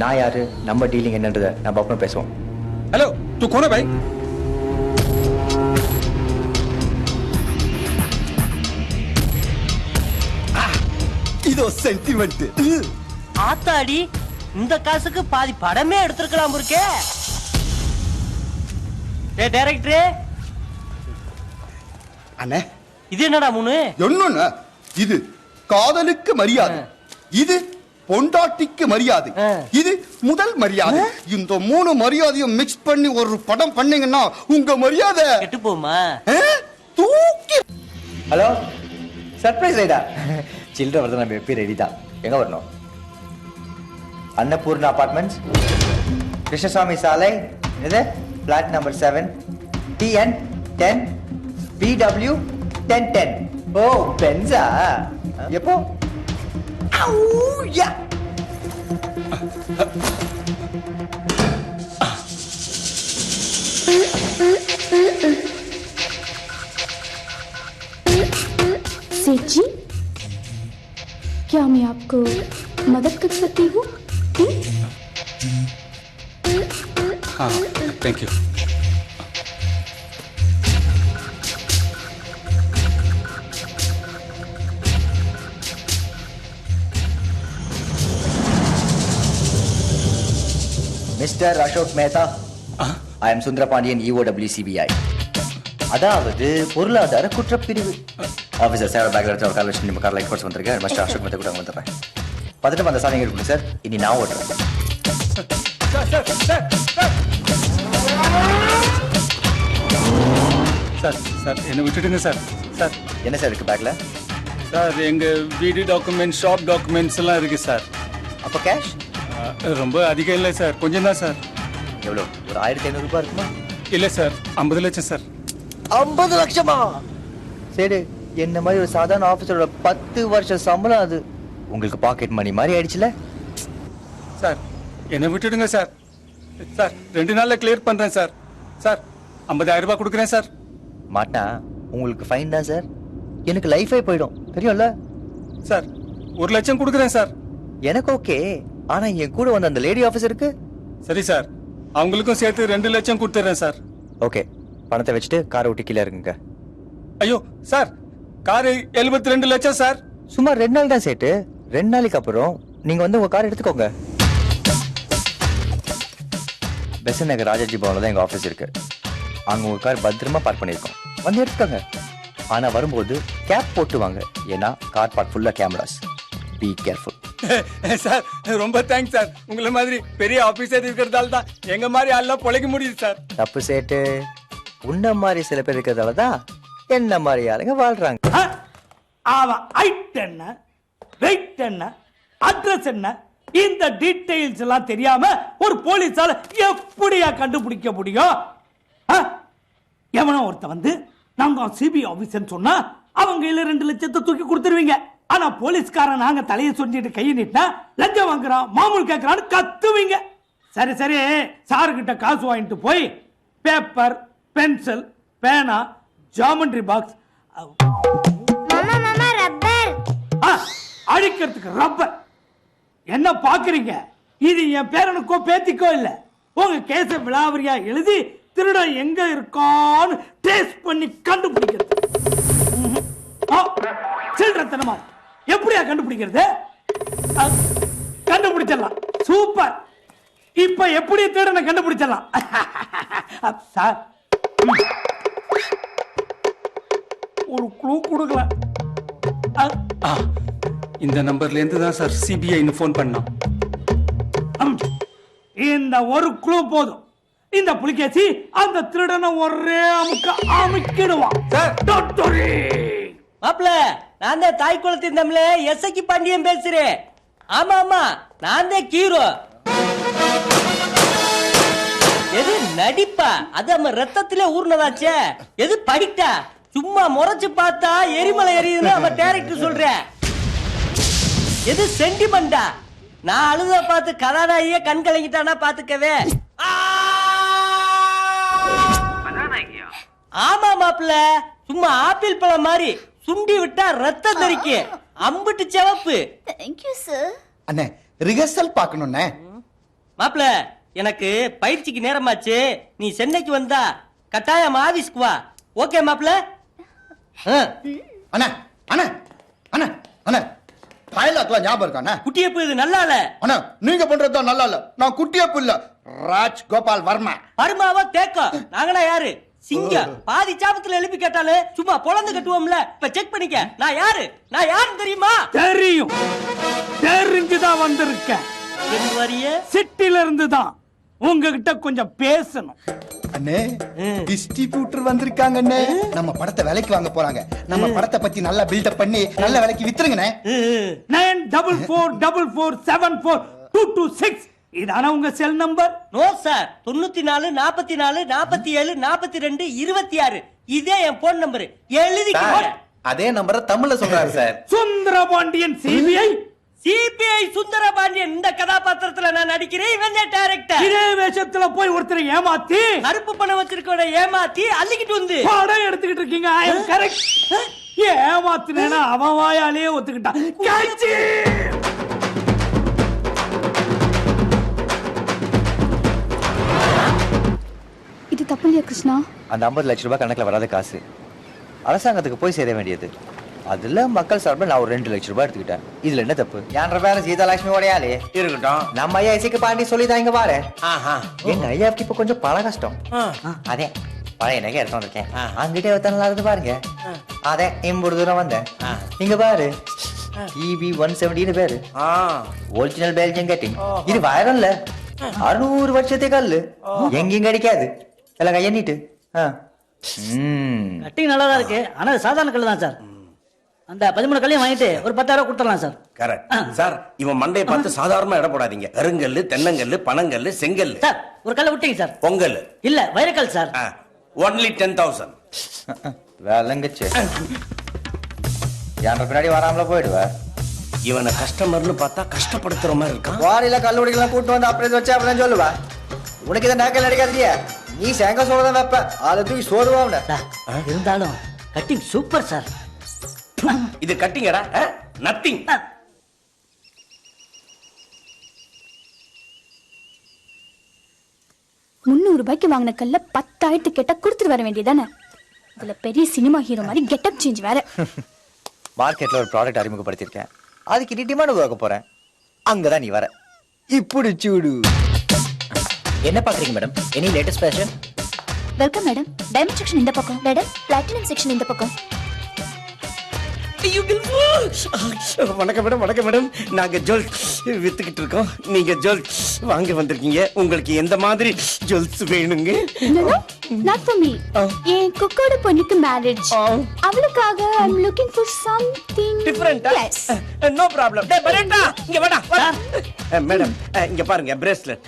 [SPEAKER 2] நான் யாரு, நம்ம டீலிங் என்னன்றதை நம்ம அப்புறம் பேசுவோம்.
[SPEAKER 3] ஹலோ, தூ கோன பாய்?
[SPEAKER 16] இதோ சென்டிமெண்ட்.
[SPEAKER 15] ஆத்தாடி, இந்த காசுக்கு பாதி படமே எடுத்திருக்கலாம் இருக்கே. டேய் டைரக்டர்.
[SPEAKER 16] அண்ணே,
[SPEAKER 15] இது என்னடா மூணு?
[SPEAKER 16] ஒண்ணுண்ணா, இது காதலுக்கு மரியாதை, இது பொண்டாட்டிக்கு மரியாதை, இது முதல் மரியாதை. இந்த மூணு மரியாதையும் மிக்ஸ் பண்ணி ஒரு படம் பண்ணீங்கன்னா உங்க மரியாதை
[SPEAKER 15] கெட்டு போமா?
[SPEAKER 16] தூக்கி.
[SPEAKER 2] Hello, surprise ரைடா? சில்ட்ர வரது நம்ம எப்பயும் ரெடி தான். எங்க வரணும்? அன்னபூர்ணா அபார்ட்மெண்ட்ஸ், கிருஷ்ணசாமி சாலை, இது பிளாட் நம்பர் 7, TN 10 BW 1010. ஓ பென்சா? எப்போ? யா.
[SPEAKER 6] सेठ जी, क्या मैं आपको मदद कर सकती हूँ?
[SPEAKER 1] हाँ
[SPEAKER 17] thank you.
[SPEAKER 2] Mister Ashok Mehta, I am Sundarapandian, EOW CBI. அதாவது பொருளாதார குற்றப்பிரிவு. ஆஃபீஸர் சேவை பேக்ல எடுத்து ஒரு கார் வச்சு நம்ம கார்ல எக்ஸ்போர்ட்ஸ் வந்திருக்கேன். மிஸ்டர் அசோக் மேத்தா கூட வந்துடுறேன். பார்த்துட்டு அந்த சாதனை இருக்குங்க சார். இனி நான் ஓட்டுறேன்.
[SPEAKER 17] சார் சார் என்னை விட்டுடுங்க சார். சார்
[SPEAKER 2] என்ன சார் இருக்கு பேக்ல?
[SPEAKER 17] சார் எங்க வீடு டாக்குமெண்ட்ஸ், ஷாப் டாக்குமெண்ட்ஸ் எல்லாம் இருக்கு சார்.
[SPEAKER 2] அப்போ கேஷ்
[SPEAKER 17] ரொம்ப அதிகம் இல்லை சார், கொஞ்சம் தான் சார்.
[SPEAKER 2] எவ்வளோ? ஒரு 1500 ரூபாய் இருக்குமா?
[SPEAKER 17] இல்லை சார், 50 லட்சம் சார்.
[SPEAKER 2] 50 லட்சமா? சரி, என்ன மாதிரி ஒரு சாதாரண ஆஃபீஸரோட 10 வருஷ சம்பளம் அது. உங்களுக்கு பாக்கெட் மணி மாதிரி ஆயிடுச்சுல
[SPEAKER 17] சார். என்னை விட்டுடுங்க சார். சார் 2 நாள்ல கிளியர் பண்றேன் சார். சார் 50,000 ரூபாய் கொடுக்குறேன் சார்.
[SPEAKER 2] மாட்டா, உங்களுக்கு ஃபைன் தான் சார். எனக்கு லைஃபே போயிடும், தெரியும்ல
[SPEAKER 17] சார். 1 லட்சம் கொடுக்குறேன் சார்.
[SPEAKER 2] எனக்கு ஓகே, ஆனா என் கூட வந்த அந்த லேடி ஆஃபீஸருக்கு?
[SPEAKER 17] சரி சார், அவங்களுக்கும் சேர்த்து 2 லட்சம் கொடுத்துறேன் சார்.
[SPEAKER 2] ஓகே, பணத்தை வச்சுட்டு காரை விட்டு கீழே இருக்குங்க.
[SPEAKER 17] ஐயோ சார், காரு 72 லட்சம் சார்.
[SPEAKER 2] சும்மா 2 நாள் தான் சேட்டு. 2 நாளைக்கு அப்புறம் நீங்க வந்து உங்க கார் எடுத்துக்கோங்க. பெசன் நகர் ராஜாஜி பவன்ல தான் எங்க ஆஃபீஸ் இருக்கு. அங்க உங்க கார் பத்திரமா பார்க் பண்ணிருக்கோம், வந்து எடுத்துக்கோங்க. ஆனா வரும்போது கேப் போட்டு வாங்க, ஏன்னா கார் பார்க் ஃபுல்லா கேமராஸ். Be careful.
[SPEAKER 17] சார் ரொம்ப தேங்க்ஸ் சார். உங்களை மாதிரி பெரிய ஆபீசர் இருக்கிறதால தான் எங்க மாதிரி ஆள்லாம் பொழைக்க முடியுது சார்.
[SPEAKER 2] தப்பு சேட்டு, உன்ன மாதிரி சில பேர் இருக்கிறதால தான் என்ன மாதிரி ஆளுங்க வாழ்றாங்க.
[SPEAKER 18] அவன் ஹைட் என்ன, வெயிட் என்ன, அட்ரஸ் என்ன, இந்த டீடைல்ஸ் எல்லாம் தெரியாம ஒரு போலீஸால எப்படியா கண்டுபிடிக்க முடியும்? எவனோ ஒருத்த வந்து நாங்க சிபிஐ ஆபீசர் சொன்னா அவங்க 2 லட்சத்தை தூக்கி கொடுத்துருவீங்க. ஆனா போலீஸ்காரன் நாங்க தலையை சொஞ்சிட்டு கையை நீட்டா லஞ்சம் வாங்குறான், மாமூல் கேட்கறான்னு கத்துவீங்க. சரி சரி, சாரு கிட்ட காசு வாங்கிட்டு போய் பேப்பர், பென்சில், பேனா, ஜாமெண்ட்ரி பாக்ஸ், அழிக்கிறதுக்கு ரப்பர். என்ன பாக்குறீங்க? இது என் பேரனுக்கோ பேத்திக்கோ இல்ல. உங்க கேஸ விளாவரியா எழுதி திருடன் எங்க இருக்கான்னு ட்ரேஸ் பண்ணி கண்டுபிடிக்கிறது. சில்றத்தனமா எப்படியா கண்டுபிடிக்கிறது? கண்டுபிடிச்சிடலாம். சூப்பர். இப்ப எப்படி திருடனை கண்டுபிடிச்சிடலாம்? சார் ஒரு க்ளூ கொடுக்கல.
[SPEAKER 17] இந்த நம்பர்ல இருந்து தான் சார் சிபிஐன்னு ஃபோன் பண்ணோம்.
[SPEAKER 18] இந்த ஒரு க்ளூ போதும். இந்த புலிகேசி அந்த திருடனை ஒரே அமுக்கிடுவான்.
[SPEAKER 15] மாப்ள, நான் தான் தாய் குளத்தின் தமிழ எஸ்ஐக்கு பாண்டியன் பேசுறேன். ஆமா ஆமா, நான் தான் ஹீரோ. எது நடிப்பா? அது நம்ம ரத்தத்திலே ஊர்னதாச்சே. எது படிட்டா? சும்மா முறைச்சு பார்த்தா எரிமலை எரியுதுன்னு நம்ம டைரக்டர் சொல்ற. எது சென்டிமெண்டா? நான் அழுத பார்த்து கதாநாயகிய கண் கலங்கிட்டானா பாத்துக்கவே. ஆமா மாப்பிள்ள, சும்மா ஆப்பிள் பழம் மாதிரி சுண்டி விட்டா ரத்தம் தெரிக்கு. அம்புட்டு சிவப்பு.
[SPEAKER 13] Thank you sir.
[SPEAKER 16] அண்ணே, ரிஹர்சல் பார்க்கணும்ண்ணே.
[SPEAKER 15] மாப்பிள்ள, எனக்கு பயிற்சிக்கு நேரமாச்சு. நீ சென்னைக்கு வந்தா கட்டாயம் ஆபீஸ்க்கு வா. ஓகே மாப்பிள்ள?
[SPEAKER 16] அண்ணா அண்ணா அண்ணா அண்ணா, டயலாக்லாம் ஞாபகம் இருக்காண்ணா?
[SPEAKER 15] குட்டியப்பு இது நல்லா இல்ல.
[SPEAKER 16] அண்ணா, நீங்க பண்றதுதான் நல்லா இல்ல. நான் குட்டியப்பு இல்ல, ராஜ் கோபால் வர்மா.
[SPEAKER 15] வர்மாவா தேக்கம்? நாங்களா யாரு? சிங்கம். பாதி சாபத்துல எழுப்பி கேட்டாலே சும்மா பொழந்து கட்டுவோம்ல. இப்ப செக் பண்ணிக்க. நான் யாரு? நான் யாருன்னு தெரியுமா?
[SPEAKER 18] தெரியும். தெரிஞ்சுதான் வந்திருக்கேன். சிட்டில இருந்து தான். உங்ககிட்ட கொஞ்சம் பேசணும்.
[SPEAKER 16] அண்ணே, டிஸ்ட்ரிபியூட்டர் வந்திருக்காங்க அண்ணே. நம்ம படத்தை விலைக்கு வாங்க போறாங்க. நம்ம படத்தை பத்தி நல்லா பில்டப் பண்ணி நல்ல விலைக்கு வித்துருங்கண்ணே.
[SPEAKER 18] 9444742226 இதான உங்க செல் நம்பர்?
[SPEAKER 15] நோ சார், 94 44 47 42 26 இதே என் போன் நம்பர். எழுதிக்கோங்க.
[SPEAKER 11] அதே நம்பரை தமிழ்ல சொல்றாரு sir.
[SPEAKER 18] Sundarapandian CBI.
[SPEAKER 15] CBI Sundarapandian இந்த கதாபாத்திரத்துல நான் நடிக்கிறேன். இவன் டைரக்டர்.
[SPEAKER 18] இதே வேஷத்துல போய் ஒருத்தரை ஏமாத்தி கருப்பு
[SPEAKER 15] பணம் வச்சிருக்கோட ஏமாத்தி அள்ளிக்கிட்டு வந்து
[SPEAKER 18] படம் எடுத்துக்கிட்டு இருக்கீங்க. ஐ அம் கரெக்ட். ஏமாத்தினேனா அவன் வாயாலேயே ஒத்துக்கிட்டான். கேட்சி.
[SPEAKER 6] அப்படியா கிருஷ்ணா?
[SPEAKER 2] அந்த 50 லட்ச ரூபாய் கணக்குல வராத காசு அரசாங்கத்துக்கு போய் சேர வேண்டியது. அதுல மக்கள் சார்பில் நான் ஒரு 2 லட்ச ரூபாய் எடுத்துக்கிட்டேன். இதுல என்ன தப்பு? என்ற பேர சீதாலட்சுமி உடையாளே இருக்கட்டும். நம்ம ஐயா இசைக்கு பாண்டி சொல்லிதான் இங்க பாரு. எங்க ஐயாவுக்கு இப்ப கொஞ்சம் பல கஷ்டம். அதே பழைய நகை எடுத்து வந்திருக்கேன். அங்கிட்டே நல்லா இருந்து பாருங்க. அதே இம்பது தூரம் வந்தேன். இங்க பாரு EB 170 பேரு. Original Belgium cutting. இது வைரல்ல 600 வருஷத்தே கல்லு. எங்கேயும் கிடைக்காது. எல்லாம் கையண்ணிட்டு.
[SPEAKER 14] கட்டிங் நல்லா தான் இருக்கு. ஆனா சாதாரண கல்லு தான் சார். அந்த 13 கல்லையும் வாங்கிட்டு ஒரு 10,000 கொடுத்துடலாம் சார்.
[SPEAKER 19] Correct sir. இவன் மண்டையை பார்த்து சாதாரணமா இட போடாதீங்க. கருங்கல்லு, தென்னங்கல்லு, பனங்கல்லு, செங்கல்லு.
[SPEAKER 14] சார் ஒரு கல்லை விட்டீங்க சார்.
[SPEAKER 19] பொங்கல்
[SPEAKER 14] இல்ல வைரக்கல் சார்.
[SPEAKER 19] ஒன்லி 10,000.
[SPEAKER 2] வேலைங்கச்சு என் பின்னாடி வராமல போயிடுவ.
[SPEAKER 19] இவனை கஸ்டமர்னு பார்த்தா கஷ்டப்படுத்துற மாதிரி இருக்கான்.
[SPEAKER 2] வாரியில கல்லூரிகள்லாம் கூட்டு வந்து அப்படியே வச்சு அப்படிதான் சொல்லுவா. உனக்கு இதை நாக்கல் நடிக்காதியா? நீ சேங்க சோழதான் வைப்ப. அதை தூக்கி சோறுவாங்க.
[SPEAKER 14] இருந்தாலும் கட்டிங் சூப்பர் சார்.
[SPEAKER 19] இது கட்டிங்கடா நத்திங்.
[SPEAKER 6] 300 ரூபாய்க்கு வாங்கின கல்ல 10,000 கேட்டா கொடுத்துட்டு வர வேண்டியதானே? இதுல பெரிய சினிமா ஹீரோ மாதிரி கெட்டப் சேஞ்ச் வேற.
[SPEAKER 2] மார்க்கெட்ல ஒரு ப்ராடக்ட் அறிமுகப்படுத்திருக்கேன். அதுக்கு நீ டிமாண்ட் உருவாக்க போறேன். அங்கதான் நீ வர. இப்படி சூடு. என்ன பாக்குறீங்க madam? Any latest fashion?
[SPEAKER 6] Welcome madam. Diamond section இந்த பக்கம். மேடம் பிளாட்டினம் செக்ஷன் இந்த பக்கம்.
[SPEAKER 19] வணக்கம் மேடம். வணக்கம் மேடம். நாங்க ஜுவல்ஸ் வித்துக்கிட்டு இருக்கோம். நீங்க ஜுவல்ஸ் வாங்க வந்திருக்கீங்க. உங்களுக்கு எந்த மாதிரி ஜுவல்ஸ் வேணுங்க?
[SPEAKER 6] Not for me. என் குக்கோட பொண்ணுக்கு மேரேஜ். அவளுக்காக I'm looking for something
[SPEAKER 19] different.
[SPEAKER 6] Yes.
[SPEAKER 19] No problem. டேய் பரேண்டா இங்க வாடா. மேடம் இங்க பாருங்க பிரேஸ்லெட்.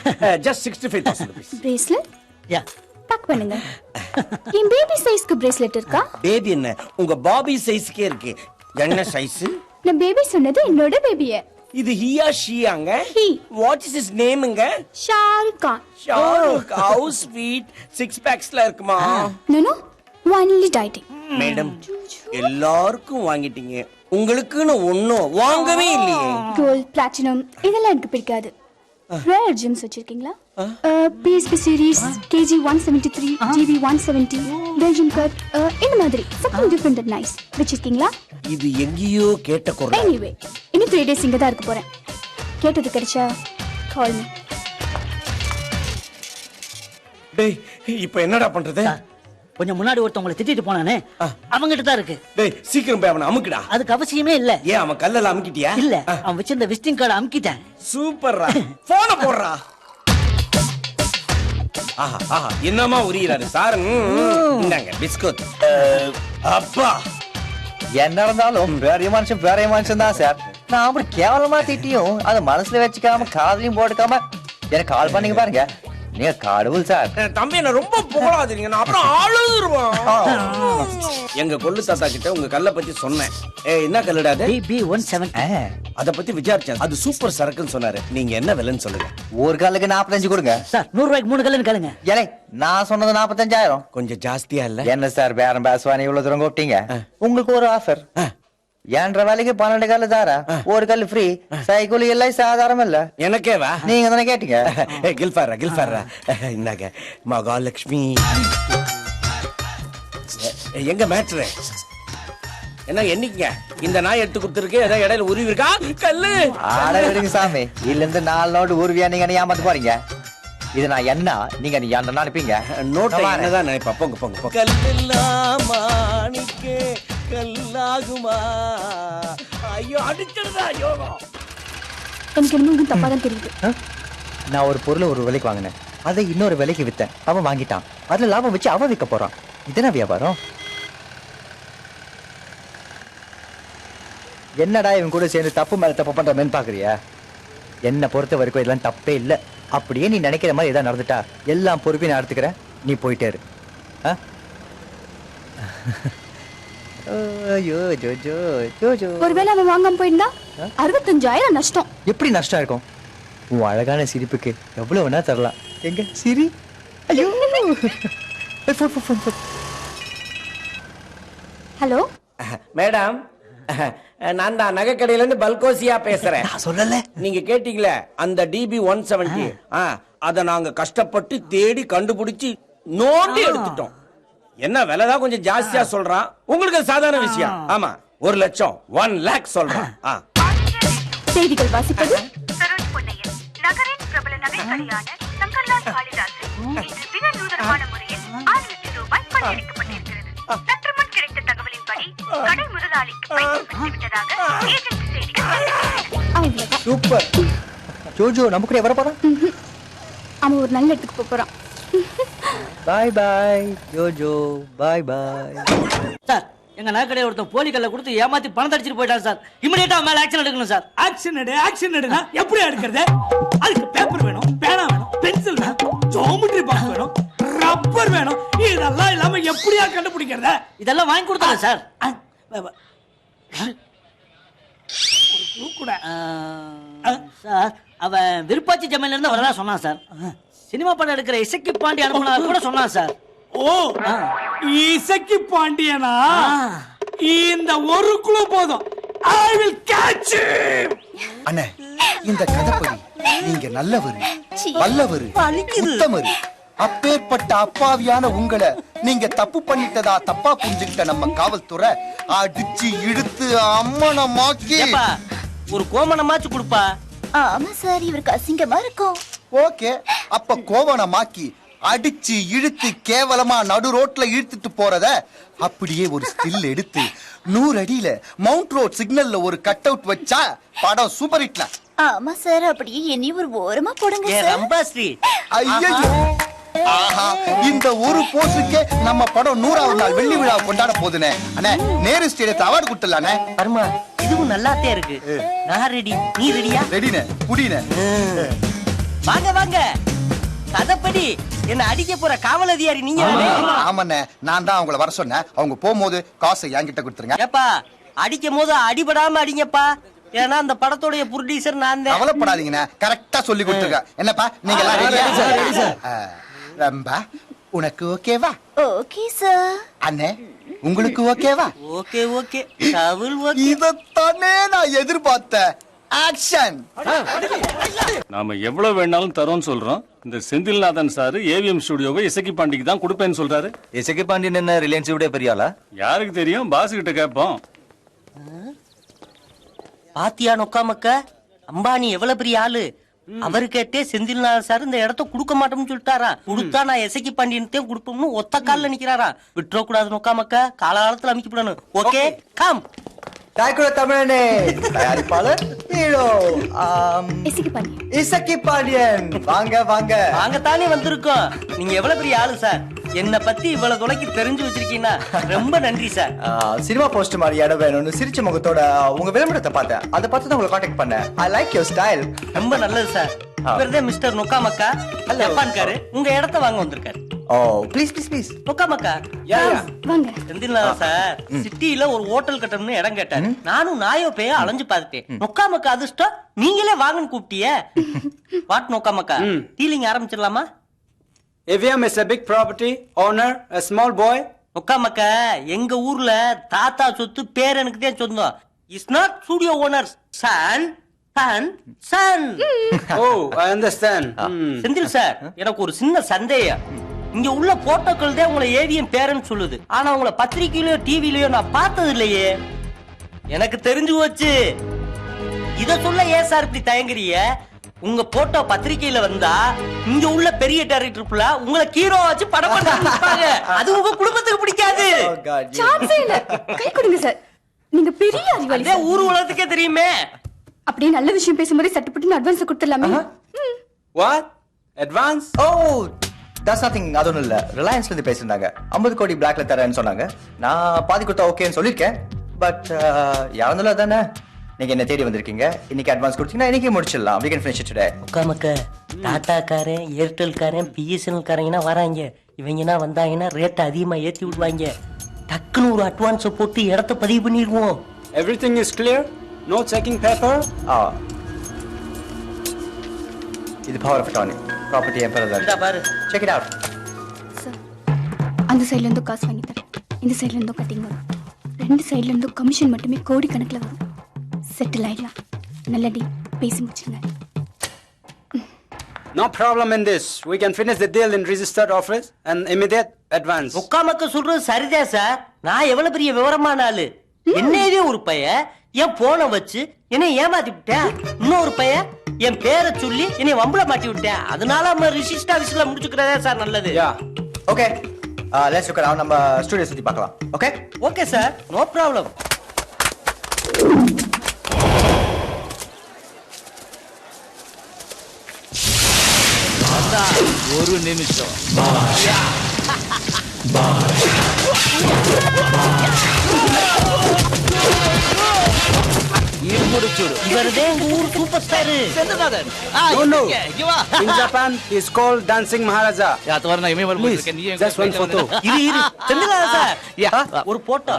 [SPEAKER 19] just 65,000 rupees.
[SPEAKER 6] பிரேஸ்லெட்?
[SPEAKER 14] யா.
[SPEAKER 6] பேக் பண்ணுங்க. என் பேபி சைஸ்க்கு பிரேஸ்லெட் இருக்கா?
[SPEAKER 19] பேபி என்ன உங்க பாபி சைஸ்க்கே இருக்கு. என்ன சைஸ்?
[SPEAKER 6] நான் பேபி சொன்னது என்னோட பேபியே.
[SPEAKER 19] இது ஹியா ஷியாங்க?
[SPEAKER 6] He.
[SPEAKER 19] What is his nameங்க?
[SPEAKER 6] Shahrukh Khan.
[SPEAKER 19] Shahrukh. How sweet. 6 packsல இருக்குமா?
[SPEAKER 6] No no. Only dieting.
[SPEAKER 19] Madam எல்லாருக்கும் வாங்கிட்டீங்க. உங்களுக்குன்னு ஒண்ணும் வாங்கவே இல்லையே.
[SPEAKER 6] கோல்ட், பிளாட்டினம் இதெல்லாம் எனக்கு பிடிக்காது. ரேர் ஜெம்ஸ் வச்சிருக்கீங்களா? PSP series KG 173, GB 170, Belgium cut இந்த மாதிரி something different and nice வச்சிருக்கீங்களா?
[SPEAKER 19] இது எங்கேயோ கேட்ட குரல்.
[SPEAKER 6] Anyway, இன்னும் 3 days இங்க தான் இருக்க போறேன். கேட்டது கிடைச்சா கால் மீ.
[SPEAKER 19] டேய் இப்போ என்னடா பண்றது?
[SPEAKER 14] கொஞ்சம் முன்னாடி ஒருத்தவங்களை திட்டிட்டு போனானே அவங்கிட்ட தான் இருக்கு.
[SPEAKER 19] டேய் சீக்கிரம் போய் அவனை அமுக்குடா.
[SPEAKER 14] அதுக்கு அவசியமே இல்ல.
[SPEAKER 19] ஏன் அவன் கல்லல அமுக்கிட்டியா?
[SPEAKER 14] இல்ல அவன் வச்சிருந்த விசிட்டிங் கார்டு அமுக்கிட்டேன்.
[SPEAKER 19] சூப்பர்ரா. போன போடுறா. ஆஹா ஆஹா என்னமா உரியிறாரு சார். இந்தாங்க பிஸ்கட். அப்பா
[SPEAKER 2] என்ன நடந்தாலும் வேற மனுஷன் தான் சார். நான் அப்படி கேவலமா திட்டியும் அதை மனசுல வச்சுக்காம காதலையும் போட்டுக்காம எனக்கு கால் பண்ணீங்க பாருங்க. நீங்க கடவுள் சார்.
[SPEAKER 19] தம்பி என்ன ரொம்ப புகழாதீங்க. நான் அப்புறம் அழுதுருவேன். எங்க கொள்ளு தாத்தா கிட்ட உங்க கல்லை பத்தி சொன்னேன். என்ன கல்லுடா அது?
[SPEAKER 14] BB 170.
[SPEAKER 19] அத பத்தி விசாரிச்சேன். அது சூப்பர் சரக்குன்னு சொன்னாரு. நீங்க என்ன விலைன்னு சொல்லுங்க.
[SPEAKER 2] ஒரு கல்லுக்கு 45 கொடுங்க
[SPEAKER 14] சார். 100 ரூபாய்க்கு 3 கல்லுன்னு கேளுங்க.
[SPEAKER 2] ஏலே நான் சொன்னது 45,000.
[SPEAKER 19] கொஞ்சம் ஜாஸ்தியா இல்ல?
[SPEAKER 2] என்ன சார் பேரம் பேசுவானே இவ்வளவு தூரம் கூப்பிட்டீங்க. உங்களுக்கு ஒரு ஆஃபர். ஏன்ற வேலைக்கு 12 கல்லு தாரா. ஒரு கல்லு ஃப்ரீ. சைக்கிள் எல்லாம் சாதாரணம் இல்ல.
[SPEAKER 19] எனக்கேவா?
[SPEAKER 2] நீங்க தானே கேட்டீங்க.
[SPEAKER 19] கில்ஃபாரா இந்தாங்க மகாலட்சுமி. எங்க மேட்ரு என்ன என்னைக்குங்க இந்த நாய் எடுத்து கொடுத்துருக்கு? ஏதாவது இடையில உருவி இருக்கா கல்லு?
[SPEAKER 2] ஆட விடுங்க சாமி. இதுல இருந்து 4 நோட்டு உருவியா நீங்க ஏமாத்து போறீங்க. இது நான் என்ன நீங்க நீ என்ன நினைப்பீங்க?
[SPEAKER 19] நோட்டை என்னதான் நினைப்பா? போங்க போங்க. கல்லெல்லாம் மாணிக்கே கல்லாகுமா? ஐயோ அடிச்சிடுதா யோகம்.
[SPEAKER 6] எனக்கு இன்னும் தப்பா தான் தெரியுது.
[SPEAKER 2] நான் ஒரு பொருளை ஒரு விலைக்கு வாங்கினேன். அதை இன்னொரு விலைக்கு வித்தேன். அவன் வாங்கிட்டான். அதுல லாபம் வச்சு அவன் விற்க போறான். இதுனா வியாபாரம்? என்னடா இவன் கூட சேர்ந்து தப்பு மேல தப்பு பண்றமேன்னு பாக்குறியா? என்ன பொறுத்த வரைக்கும் இதெல்லாம் தப்பே இல்லை. அப்படியே நீ நினைக்கிற மாதிரி ஏதாவது நடந்துட்டா எல்லாம் பொறுப்பையும் நான் எடுத்துக்கிறேன். நீ போயிட்டே இரு.
[SPEAKER 6] ஒருவேளை அவன் வாங்காம போயிருந்தா 65,000 நஷ்டம்.
[SPEAKER 2] எப்படி நஷ்டம் இருக்கும்? உன் அழகான சிரிப்புக்கு எவ்வளவு வேணா தரலாம். எங்க சிரி? ஐயோ
[SPEAKER 6] ஹலோ
[SPEAKER 19] மேடம், நான் தான் நகை கடையில இருந்து பல்கோசியா பேசுறேன்.
[SPEAKER 2] சொல்லல
[SPEAKER 19] நீங்க கேட்டீங்களே அந்த DB 170. அத நாங்க கஷ்டப்பட்டு தேடி கண்டுபிடிச்சு நோண்டி எடுத்துட்டோம். என்ன விலைதான் கொஞ்சம் ஜாஸ்தியா சொல்றான், உங்களுக்கு அது சாதாரண விஷயம். ஆமா 1 லட்சம் 1 lakh சொல்றான்.
[SPEAKER 6] செய்திகள் வாசிப்பது
[SPEAKER 20] நகரின் பிரபல நகைக்கடையான சங்கர்லால் காளிதாஸில் இன்று மிக நூதனமான முறையில் 6,00,000 ரூபாய் கொள்ளையடிக்கப்பட்டிருக்கிறது. சற்று முன் கிடைத்த தகவலின்படி கடை முதலாளிக்கு பைசல் விட்டதாக ஏஜென்சி செய்திகள் தெரிவிக்கின்றன.
[SPEAKER 2] சூப்பர். ஜோஜோ நம்ம கூட வர போறான்.
[SPEAKER 6] அவன் ஒரு நல்ல இடத்துக்கு போறான்.
[SPEAKER 2] பாய் பாய் ஜோஜோ, பாய் பாய்.
[SPEAKER 14] சார் எங்க நகைக்கடையை ஒருத்தன் போலி கல்ல கொடுத்து ஏமாத்தி பணம் அடிச்சிட்டு போயிட்டான் சார். இமிடியேட்டா மேல ஆக்ஷன் எடுக்கணும் சார்.
[SPEAKER 18] ஆக்ஷன் எடுனா எப்படி எடுக்கிறது? அதுக்கு பேப்பர் வேணும், பேனா வேணும், பென்சில் வேணும், ஜியோமெட்ரி பாக்ஸ் வேணும், ரப்பர் வேணும். இதெல்லாம் இல்லாம எப்படியா கண்டுபிடிக்கிறது?
[SPEAKER 14] இதெல்லாம் வாங்கி கொடுத்தாங்க சார்.
[SPEAKER 18] ஒரு க்ளூ கூட.
[SPEAKER 14] சார் அவன் விருப்பாச்சி ஜமையில இருந்து வரதா சொன்னான் சார். சினிமா படம் எடுக்கிற இசக்கி பாண்டி அனுப்புனா கூட சொன்னான் சார்.
[SPEAKER 18] ஓ இசக்கி பாண்டியனா? இந்த ஒரு க்ளூ போதும். I will catch him.
[SPEAKER 16] அண்ணே இந்த கதைப்படி நீங்க நல்லவர், வல்லவர், உத்தமர். அப்பேற்பட்ட அப்பாவியான உங்களை நீங்க தப்பு பண்ணிட்டதா தப்பா புரிஞ்சுக்கிட்ட நம்ம காவல்துறை அடிச்சு இழுத்து அம்மனமாக்கி
[SPEAKER 15] ஒரு கோமணமாச்சு கொடுப்பா.
[SPEAKER 13] ஆமா சார், இவருக்கு அசிங்கமா இருக்கும்.
[SPEAKER 16] ஓகே, அப்ப கோவணமாக்கி அடிச்சு இழுத்து கேவலமா நடு ரோட்ல இழுத்துட்டு போறத அப்படியே ஒரு ஸ்டில் எடுத்து 100 அடியில மவுண்ட் ரோட் சிக்னல்ல ஒரு கட் அவுட் வச்சா படம் சூப்பர் ஹிட்ல.
[SPEAKER 13] ஆமா சார், அப்படியே என்னையும் ஒரு ஓரமா போடுங்க சார்.
[SPEAKER 15] ரம்பாஸ்ரீ.
[SPEAKER 16] ஐயோ, ஆஹா, இந்த ஒரு போஸ்டுக்கே நம்ம படம் 100வது நாள் வெள்ளி விழா கொண்டாட போதுனே. அண்ணே நேரு ஸ்டேடியத்துல அவார்டு கொடுத்துடலானே.
[SPEAKER 15] பர்மா இதுவும் நல்லாத்தே இருக்கு. நான் ரெடி, நீ ரெடியா?
[SPEAKER 16] ரெடினே, புடினே.
[SPEAKER 15] வாங்க வாங்க. கதைப்படி என்ன அடிக்க போற காவல் அதிகாரி நீங்க தானே?
[SPEAKER 16] ஆமாண்ணே, நான் தான் அவங்கள வர சொன்னேன். அவங்க போகும்போது காசை என்கிட்ட கொடுத்துருங்க.
[SPEAKER 15] ஏப்பா அடிக்கும் போது அடிபடாம அடிங்கப்பா. ஏன்னா அந்த படத்தோடைய ப்ரொடியூசர் நான் தான்.
[SPEAKER 16] கவலைப்படாதீங்கண்ணே, கரெக்டா சொல்லி கொடுத்துருங்க. என்னப்பா நீங்க எல்லாம் ரெடியா? ரம்பா உனக்கு ஓகேவா?
[SPEAKER 13] Okay sir.
[SPEAKER 16] அண்ணே உங்களுக்கு ஓகேவா?
[SPEAKER 15] Okay okay. Double okay.
[SPEAKER 16] இதத்தானே நான் எதிர்பார்த்தேன். ஆக்ஷன்.
[SPEAKER 17] நாம எவ்வளவு வேணாலும் தரோம்னு சொல்றோம். இந்த செந்தில்நாதன் சார் ஏவிஎம் ஸ்டுடியோவை இசக்கி பாண்டிக்கு தான் கொடுப்பேன்னு சொல்றாரு.
[SPEAKER 2] இசக்கி பாண்டியன் என்ன ரிலையன்ஸ் விட பெரிய ஆளா?
[SPEAKER 17] யாருக்கு தெரியும், பாஸ் கிட்ட கேட்போம்.
[SPEAKER 15] பாத்தியா நொக்காமக்க, அம்பானி எவ்வளவு பெரிய ஆளு. அவரு கேட்டே செந்தில்நாதன் சார் இந்த இடத்த கொடுக்க மாட்டோம்னு சொல்லிட்டாரா. கொடுத்தா நான் இசக்கி பாண்டியன்த்தையும் கொடுப்போம்னு ஒத்த காலில் நிக்கிறாரா. விட்டுற கூடாது நொக்காமக்க, காலகாலத்துல அமைக்கப்படணும். Okay come.
[SPEAKER 2] தாய்க்குள்ள தமிழனே தயாரிப்பாளர் ஹீரோ இசக்கி பாண்டியன். வாங்க வாங்க
[SPEAKER 15] வாங்க தானே வந்திருக்கோம். நீங்க எவ்வளவு பெரிய ஆளு சார். என்ன பத்தி இவ்வளவு தொலைக்கு தெரிஞ்சு வச்சிருக்கீங்கன்னா ரொம்ப நன்றி சார்.
[SPEAKER 2] சினிமா போஸ்ட் மாதிரி இடம் வேணும்னு சிரிச்ச முகத்தோட உங்க விளம்பரத்தை பார்த்தேன். அதை பார்த்து தான் உங்களை கான்டாக்ட் பண்ணேன். I like your style.
[SPEAKER 15] ரொம்ப நல்லது சார். இவர்தான் மிஸ்டர் நொக்காமக்கா. ஜப்பான்காரு. உங்க இடத்த வாங்க வந்திருக்காரு.
[SPEAKER 2] Oh please please please.
[SPEAKER 15] நொக்காமக்கா
[SPEAKER 6] வாங்க.
[SPEAKER 15] செந்தில்நாதன் சார் சிட்டில ஒரு ஹோட்டல் கட்டணும்னு இடம் கேட்டாரு. நானும் நாயோ பேய அலைஞ்சு பார்த்துட்டேன். நொக்காமக்கா அதிர்ஷ்டம் நீங்களே வாங்கன்னு கூப்பிட்டியே. வாட் நொக்காமக்கா, டீலிங் ஆரம்பிச்சிடலாமா?
[SPEAKER 21] AVM is a big property owner, a small boy.
[SPEAKER 15] நொக்காமக்கா எங்க ஊர்ல தாத்தா சொத்து பேரனுக்கு தான் சொந்தம். Is not studio owners son son son.
[SPEAKER 21] Oh, I understand.
[SPEAKER 15] Senthil sir, எனக்கு ஒரு சின்ன சந்தேகம். இங்க உள்ள போட்டோக்கள் தான் உங்களை ஏவிஎம் பேரன்னு சொல்லுது. ஆனா உங்களை பத்திரிகையிலயோ டிவிலயோ நான் பார்த்தது இல்லையே. எனக்கு தெரிஞ்சு போச்சு. இத சொல்ல ஏன் சார் இப்படி தயங்குறீங்க? உங்க போட்டோ பத்திரிகையில வந்தா இங்க உள்ள பெரிய டைரக்டர் உங்களை ஹீரோ வச்சு படம் பண்ணாங்க. அது உங்க குடும்பத்துக்கு பிடிக்காது.
[SPEAKER 6] சான்ஸே இல்ல. கை கொடுங்க சார். நீங்க பெரிய அறிவாளி.
[SPEAKER 15] அதே ஊர் உலகத்துக்கே தெரியுமே.
[SPEAKER 6] அப்படியே நல்ல விஷயம் பேசும்போது சட்டுப்பட்டு advance கொடுத்துடலாமே.
[SPEAKER 21] What? Advance?
[SPEAKER 2] Oh, that's nothing. அது ஒன்றும் இல்லை. ரிலையன்ஸ்ல இருந்து பேசியிருந்தாங்க. 50 கோடி பிளாக்ல தரேன்னு சொன்னாங்க. நான் பாதி கொடுத்தா ஓகேன்னு சொல்லியிருக்கேன். பட் யாருந்தாலும் அதானே. நீங்க என்ன தேடி வந்திருக்கீங்க. இன்னைக்கு அட்வான்ஸ் கொடுத்தீங்கன்னா இன்னைக்கு முடிச்சிடலாம். We can finish it today.
[SPEAKER 15] உட்காமக்க Tata காரன், ஏர்டெல் காரன், பிஎஸ்என்எல் காரங்கன்னா வராங்க. இவங்கன்னா வந்தாங்கன்னா ரேட் அதிகமா ஏத்தி விடுவாங்க. டக்குன்னு ஒரு அட்வான்ஸ் போட்டு இடத்த பதிவு பண்ணிடுவோம்.
[SPEAKER 21] Everything is clear? No checking paper?
[SPEAKER 2] இது power of attorney. Property emperor.
[SPEAKER 15] இந்தா பாரு.
[SPEAKER 2] Check it out.
[SPEAKER 6] சார், அந்த சைடுல இருந்து காசு வாங்கி தரேன். இந்த சைடுல இருந்து கட்டிங் வரும். ரெண்டு சைடுல இருந்து கமிஷன் மட்டுமே கோடி கணக்குல வரும். செட்டில் ஆயிடலாம். நல்லடி பேசி முடிச்சுங்க.
[SPEAKER 21] No problem in this. We can finish the deal in registered office and immediate advance.
[SPEAKER 15] முக்காமக்க சொல்றது சரிதான் சார். நான் எவ்வளவு பெரிய விவரமான ஆளு. என்னையவே ஒரு பையன் என் போனை வச்சு என்னை ஏமாத்தி விட்டேன். இன்னொரு பையன் என் பேரை சொல்லி என்னை வம்புல மாட்டி விட்டேன். அதனால நம்ம ரிஜிஸ்டர் ஆபீஸ்ல முடிச்சுக்கிறதே சார் நல்லது.
[SPEAKER 2] Okay let's look around. நம்ம ஸ்டுடியோ சுத்தி பார்க்கலாம். Okay
[SPEAKER 15] okay sir, no problem.
[SPEAKER 11] ஒரு நிமிஷம்.
[SPEAKER 15] இவர்தே ஊர் super star
[SPEAKER 11] Senthilnathan.
[SPEAKER 21] No, no. In Japan, he's called Dancing Maharaja. Please, just one photo.
[SPEAKER 15] இரு செந்தில்நாதன் சார். ஒரு போட்டோ.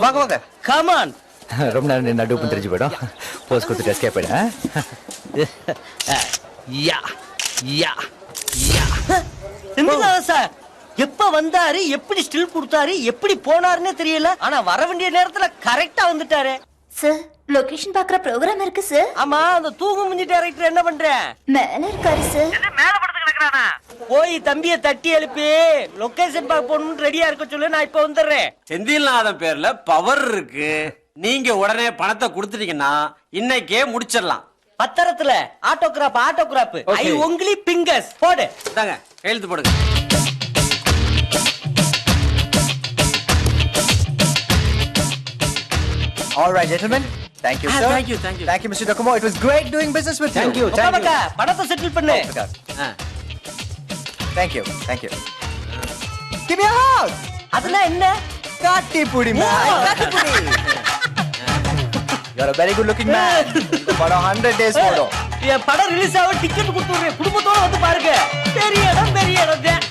[SPEAKER 2] வாங்க வாங்க.
[SPEAKER 15] Come on.
[SPEAKER 2] ரொம்ப நேரம் நடுப்பு தெரிஞ்சு போயிடும். போஸ் கொடுத்துட்டு எஸ்கேப் ஆயிடு.
[SPEAKER 11] யா யா யா.
[SPEAKER 15] செந்தில்நாதன் சார் எப்ப வந்தாரு, எப்படி ஸ்டில் கொடுத்தாரு, எப்படி போனாருன்னே தெரியல. ஆனா வர வேண்டிய நேரத்துல கரெக்டா வந்துட்டாரு.
[SPEAKER 13] சார் லொகேஷன் பாக்குற ப்ரோகிராம் இருக்கு சார்.
[SPEAKER 15] ஆமா, அந்த தூங்கு முஞ்சி டைரக்டர் என்ன பண்றேன்?
[SPEAKER 13] மேல இருக்காரு சார்.
[SPEAKER 15] மேல படுத்து கிடக்குறானா? போய் தம்பியை தட்டி எழுப்பி லொகேஷன் பார்க்க போகணும்னு ரெடியா இருக்க சொல்லு. நான் இப்ப வந்துடுறேன்.
[SPEAKER 21] செந்தில்நாதன் பேர்ல பவர் இருக்கு. நீங்க உடனே பணத்தை கொடுத்துட்டீங்கன்னா இன்னைக்கே முடிச்சிடலாம்.
[SPEAKER 15] பத்திரத்துல ஆட்டோகிராப் ஐ உங்களி பிங்கர்ஸ் போடு.
[SPEAKER 21] இந்தாங்க கையெழுத்து போடுங்க.
[SPEAKER 2] All right, gentlemen. Thank you, sir.
[SPEAKER 21] Thank you.
[SPEAKER 2] Thank you, Mr. Docomo. It was great doing business with
[SPEAKER 21] Thank
[SPEAKER 2] you.
[SPEAKER 21] you. Thank you.
[SPEAKER 15] பணத்தை செட்டில் பண்ணு.
[SPEAKER 2] Thank you. Thank you. Give me a hug.
[SPEAKER 15] அதெல்லாம் என்ன?
[SPEAKER 2] காட்டி புடி man. காட்டி புடி. You're a very good looking man. படம் 100 days photo.
[SPEAKER 15] என் படம் ரிலீஸ் ஆக டிக்கெட் கொடுத்துறேன். குடும்பத்தோட வந்து பாருங்க. பெரிய இடம் தான்.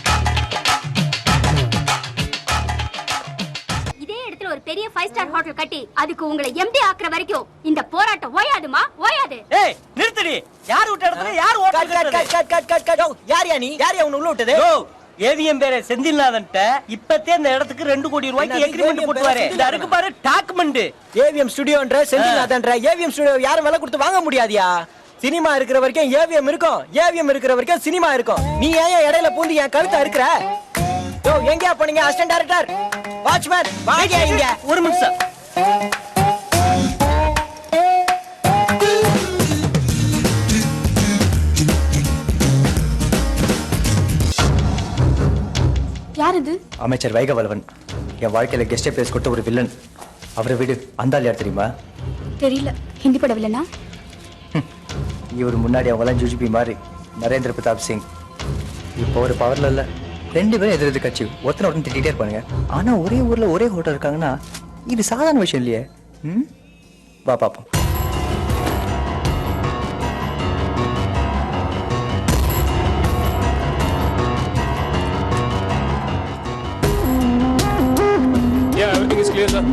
[SPEAKER 13] ஒரு பெரிய 5 ஸ்டார் ஹோட்டல் கட்டி அதுக்கு உங்களை எம்டி ஆக்குற வரைக்கும் இந்த போராட்டம் ஓயாதுமா? ஓயாது.
[SPEAKER 15] ஏய் நிறுத்துடி. யார் விட்ட இடத்துல யார் ஹோட்டல் கட்டறது? யார் நீ? யார் உன்னை உள்ள விட்டது? ஏவிஎம் பேரே செந்தில்நாதன்ட்ட இப்பத்தே இந்த இடத்துக்கு 2 கோடி ரூபாய்க்கு எக்ரிமெண்ட் போட்டுவாரு. இந்த அருக்கு பாரு டாக்குமெண்ட்.
[SPEAKER 14] ஏவிஎம் ஸ்டுடியோன்ற செந்தில்நாதன்ற ஏவிஎம் ஸ்டுடியோ யாரும் விலை கொடுத்து வாங்க முடியாதியா? சினிமா இருக்கிற வரைக்கும் ஏவிஎம் இருக்கும், ஏவிஎம் இருக்கிற வரைக்கும் சினிமா இருக்கும். நீ ஏன் இடையில பூந்து என் கழுத்தை இருக்கிற? யோ எங்கயா போனீங்க அசிஸ்டன்ட் டைரக்டர்? வாட்ச்மேன் வாங்க இங்க.
[SPEAKER 15] ஒரு நிமிஷம்.
[SPEAKER 6] யார் இது?
[SPEAKER 2] அமைச்சர் வைகவல்வன். என் வாழ்க்கையில கெஸ்ட் பிளேஸ் கொடுத்த ஒரு வில்லன். அவரை விடு. அந்த யார் தெரியுமா?
[SPEAKER 6] தெரியல. ஹிந்தி பட வில்லனா?
[SPEAKER 2] இவர் முன்னாடி அவங்களாம் ஜுஜிபி மாதிரி நரேந்திர பிரதாப் சிங். இப்போ ஒரு பவர்ல இல்ல. 2 பேரும் எதிர்த்து கட்சி ஒருத்தனை ஒருத்தன் திட்டிகிட்டே இருப்பானுங்க. ஆனா ஒரே ஊர்ல ஒரே ஹோட்டல் இருக்காங்கன்னா இது சாதாரண விஷயம் இல்லையே. வா பாப்போம்.
[SPEAKER 17] Yeah, everything is clear, sir.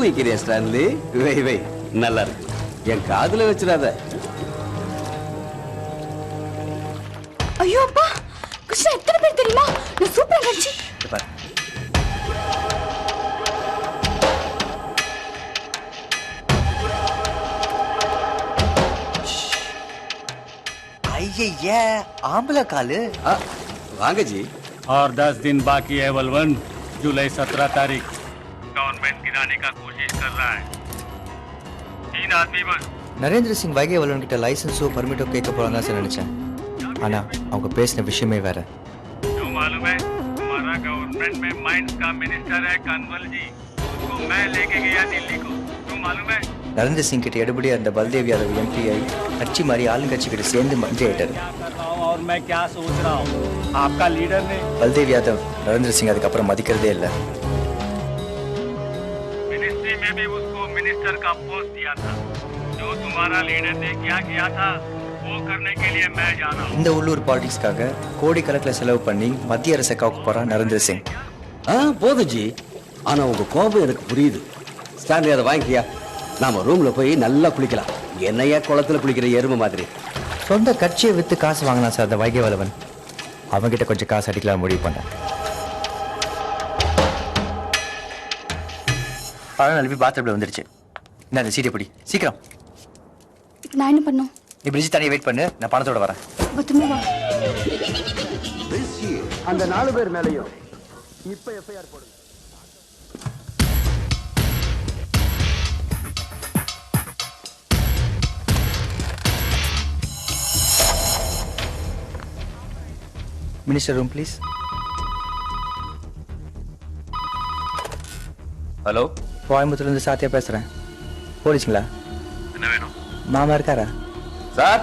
[SPEAKER 8] வைக்கிறேன் ஸ்டான்லி. வை நல்லா இருக்கு. என் காதுல வச்சிடாத.
[SPEAKER 6] ஐயோ அப்பா, கிருஷ்ணா எத்தனை பேர் தெரியுமா? நான் சூப்பரா நடிச்சு.
[SPEAKER 2] ஐயே ஆம்பளை காலு.
[SPEAKER 8] வாங்க ஜி.
[SPEAKER 17] और 10 दिन बाकी है बलवन. जुलाई 17 तारीख.
[SPEAKER 5] गवर्नमेंट गिराने का कोशिश कर रहा है. 3 आदमी बस.
[SPEAKER 2] நரேந்திர சிங் வைகவல்வன் கிட்ட லைசன்ஸோ பர்மிட்டோ கேட்க போறாங்க தான் நினைச்சேன். ஆனா அவங்க பேசின விஷயமே வேற.
[SPEAKER 5] जो मालूम है हमारा गवर्नमेंट में माइंस का मिनिस्टर है कानवल जी. उसको मैं लेके गया दिल्ली को. जो मालूम है
[SPEAKER 2] நரேந்திர சிங் கிட்ட எடுபடியா இருந்த பல்தேவ் யாதவ் எம்பிஐ கட்சி மாதிரி ஆளுங்கட்சி கிட்ட சேர்ந்து மந்திரி ஆயிட்டாரு.
[SPEAKER 17] और मैं क्या सोच रहा हूँ, आपका लीडर ने
[SPEAKER 2] பல்தேவ் யாதவ் நரேந்திர சிங் அதுக்கப்புறம் மதிக்கிறதே இல்லை.
[SPEAKER 5] मिनिस्ट्री में भी उसको मिनिस्टर का पोस्ट दिया था. जो तुम्हारा लीडर ने क्या किया था वो वो करने के लिए मैं जा रहा हूँ।
[SPEAKER 2] இந்த உள்ளூர் பாலிடிக்ஸ்க்காக கோடிக்கணக்கில் செலவு பண்ணி மத்திய அரசை காக்க போறான் நரேந்திர சிங்.
[SPEAKER 8] போதும் ஜி. ஆனா உங்க கோபம் எனக்கு புரியுது. ஸ்டான்லி அதை வாங்கிக்கியா. நாம ரூம்ல போய் நல்லா குளிக்கலாம். என்னையா குளத்துல குளிக்கிற எருமை மாதிரி.
[SPEAKER 2] சொந்த கட்சியை வித்து காசு வாங்கினா சார் அந்த வைகவலவன். அவன்கிட்ட கொஞ்சம் காசு அடிக்கலாம் முடிவு பண்ணேன். பழம் நழுவி பாத்ரூம்ல வந்துருச்சு. என்ன அந்த சீட்டை பிடி சீக்கிரம்.
[SPEAKER 6] நான் என்ன பண்ணும்?
[SPEAKER 2] நீ பிரிட்ஜ் தனியாக வெயிட் பண்ணு, நான் பணத்தோட வரேன்.
[SPEAKER 6] பத்திரமா வா.
[SPEAKER 21] அந்த 4 பேர் மேலையும் இப்ப எஃப்ஐஆர் போடுங்க.
[SPEAKER 2] Minister room please.
[SPEAKER 4] ஹலோ,
[SPEAKER 2] கோயம்புத்தூர்லேருந்து சாத்தியா பேசுகிறேன். போலீஸுங்களா?
[SPEAKER 4] என்ன வேணும்?
[SPEAKER 2] மாமா இருக்காரா?
[SPEAKER 8] சார்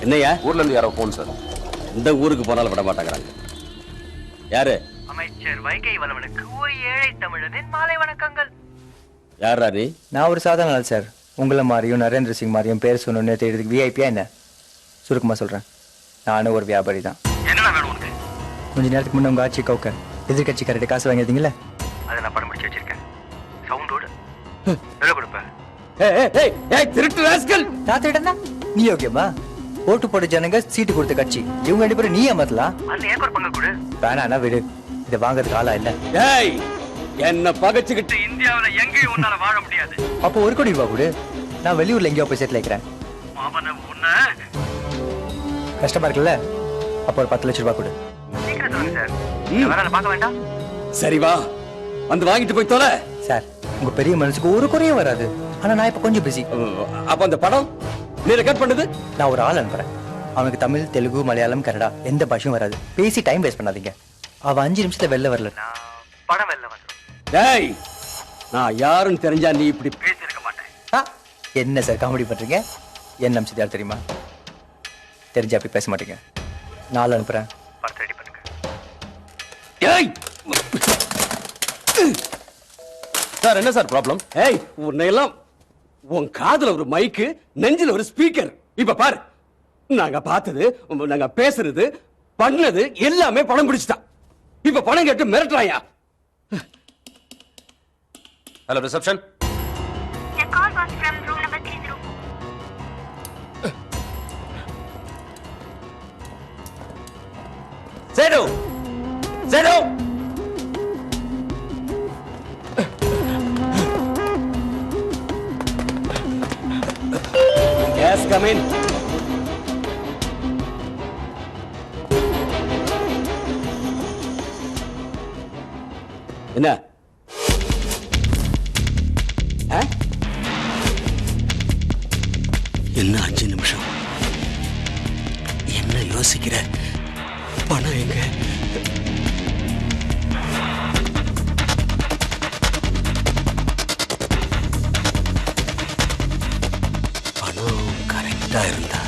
[SPEAKER 8] என்னையா?
[SPEAKER 4] ஊர்ல இருந்து யாரோ போன் சார்.
[SPEAKER 8] இந்த ஊருக்கு போனாலும் விட மாட்டாங்கிறாங்க. யாரு?
[SPEAKER 10] அமைச்சர் வைகை வளவனுக்கு ஒரு ஏழை தமிழனின் மாலை வணக்கங்கள்.
[SPEAKER 8] யாரா நீ?
[SPEAKER 2] நான் ஒரு சாதாரண ஆள் சார். உங்களை மாதிரியும் நரேந்திர சிங் மாதிரியும் பேர் சொன்னோன்னே தேடுறதுக்கு விஐபியா என்ன? சுருக்கமாக சொல்கிறேன், நானும் ஒரு வியாபாரி தான்.
[SPEAKER 10] என்ன வேணும் உனக்கு?
[SPEAKER 2] கொஞ்ச நேரத்துக்கு முன்னே உங்கள் ஆட்சி கவுக்க எதிர்கட்சிக்காரர்கிட்ட காசு வாங்கியிருந்தீங்களே,
[SPEAKER 10] அதை நான் படம் பிடிச்சி வச்சிருக்கேன். சவுண்டோடு எவ்வளோ கொடுப்பேன்?
[SPEAKER 8] திருட்டு ராஸ்கல்.
[SPEAKER 2] தாத்திட்டா நீ யோக்கியமா? ஓட்டு போட்ட ஜனங்க சீட்டு கொடுத்த கட்சி இவங்க 2 பேரும் நீ ஏமாத்தலாம்.
[SPEAKER 10] அந்த ஏக்கர் பங்கு கொடு.
[SPEAKER 2] வேணா விடு, இதை வாங்குறதுக்கு ஆளா இல்ல.
[SPEAKER 8] ஏய் என்ன பகச்சுக்கிட்டு
[SPEAKER 10] இந்தியாவுல எங்கேயும் உன்னால வாழ முடியாது.
[SPEAKER 2] அப்போ 1 கோடி ரூபாய் கொடு, நான் வெளியூர்ல எங்கேயோ போய் செட்டில் ஆகிறேன்.
[SPEAKER 10] மாமன உன்ன
[SPEAKER 2] கஷ்டமா இருக்குல்ல? அப்போ ஒரு 10 லட்சம் ரூபாய் கொடு.
[SPEAKER 10] சீக்கிரம் சொல்லுங்க சார். வேற பார்க்க வேண்டாம்.
[SPEAKER 8] சரி வா, வந்து வாங்கிட்டு போய் தொலை.
[SPEAKER 2] சார் உங்க பெரிய மனசுக்கு ஒரு குறையும் வராது. ஆனா நான் இப்ப கொஞ்சம் பிஸி.
[SPEAKER 8] அப்ப அந்த படம் நீ ரெக்கார்ட் பண்ணது?
[SPEAKER 2] நான் ஒரு ஆள் அனுப்புறேன். அவனுக்கு தமிழ், தெலுங்கு, மலையாளம், கன்னடா எந்த பாஷையும் வராது. பேசி டைம் வேஸ்ட் பண்ணாதீங்க. அவ 5 நிமிஷத்துல வெளில வரல.
[SPEAKER 10] படம் வெளில வந்துடும்.
[SPEAKER 8] டேய் நான் யாருன்னு தெரிஞ்சா நீ இப்படி
[SPEAKER 10] பேசியிருக்க மாட்டேன்.
[SPEAKER 2] என்ன சார் காமெடி பண்றீங்க? என்ன நிமிஷத்து யார் தெரியுமா? தெரிஞ்சா அப்படி பேச மாட்டீங்க. நாள் அனுப்புறேன்.
[SPEAKER 10] படத்தை ரெடி பண்ணுங்க.
[SPEAKER 8] ஏய்
[SPEAKER 4] சார் என்ன சார் ப்ராப்ளம்?
[SPEAKER 8] ஏய் உன்னையெல்லாம் உன் காதுல ஒரு மைக்கு, நெஞ்சில ஒரு ஸ்பீக்கர். இப்ப பாரு, நாங்க பார்த்தது, நாங்க பேசுறது, பண்ணது எல்லாமே பணம் பிடிச்சிட்டான். இப்ப பணம் கேட்டு மிரட்டுறாயா?
[SPEAKER 4] Hello reception.
[SPEAKER 20] The call was from room number 30.
[SPEAKER 8] சேடு சேடு Yes, come in. என்ன? என்ன 5 நிமிஷம்? என்ன யோசிக்கிற? பணம் எங்க? பணம் கரெக்டா இருந்தா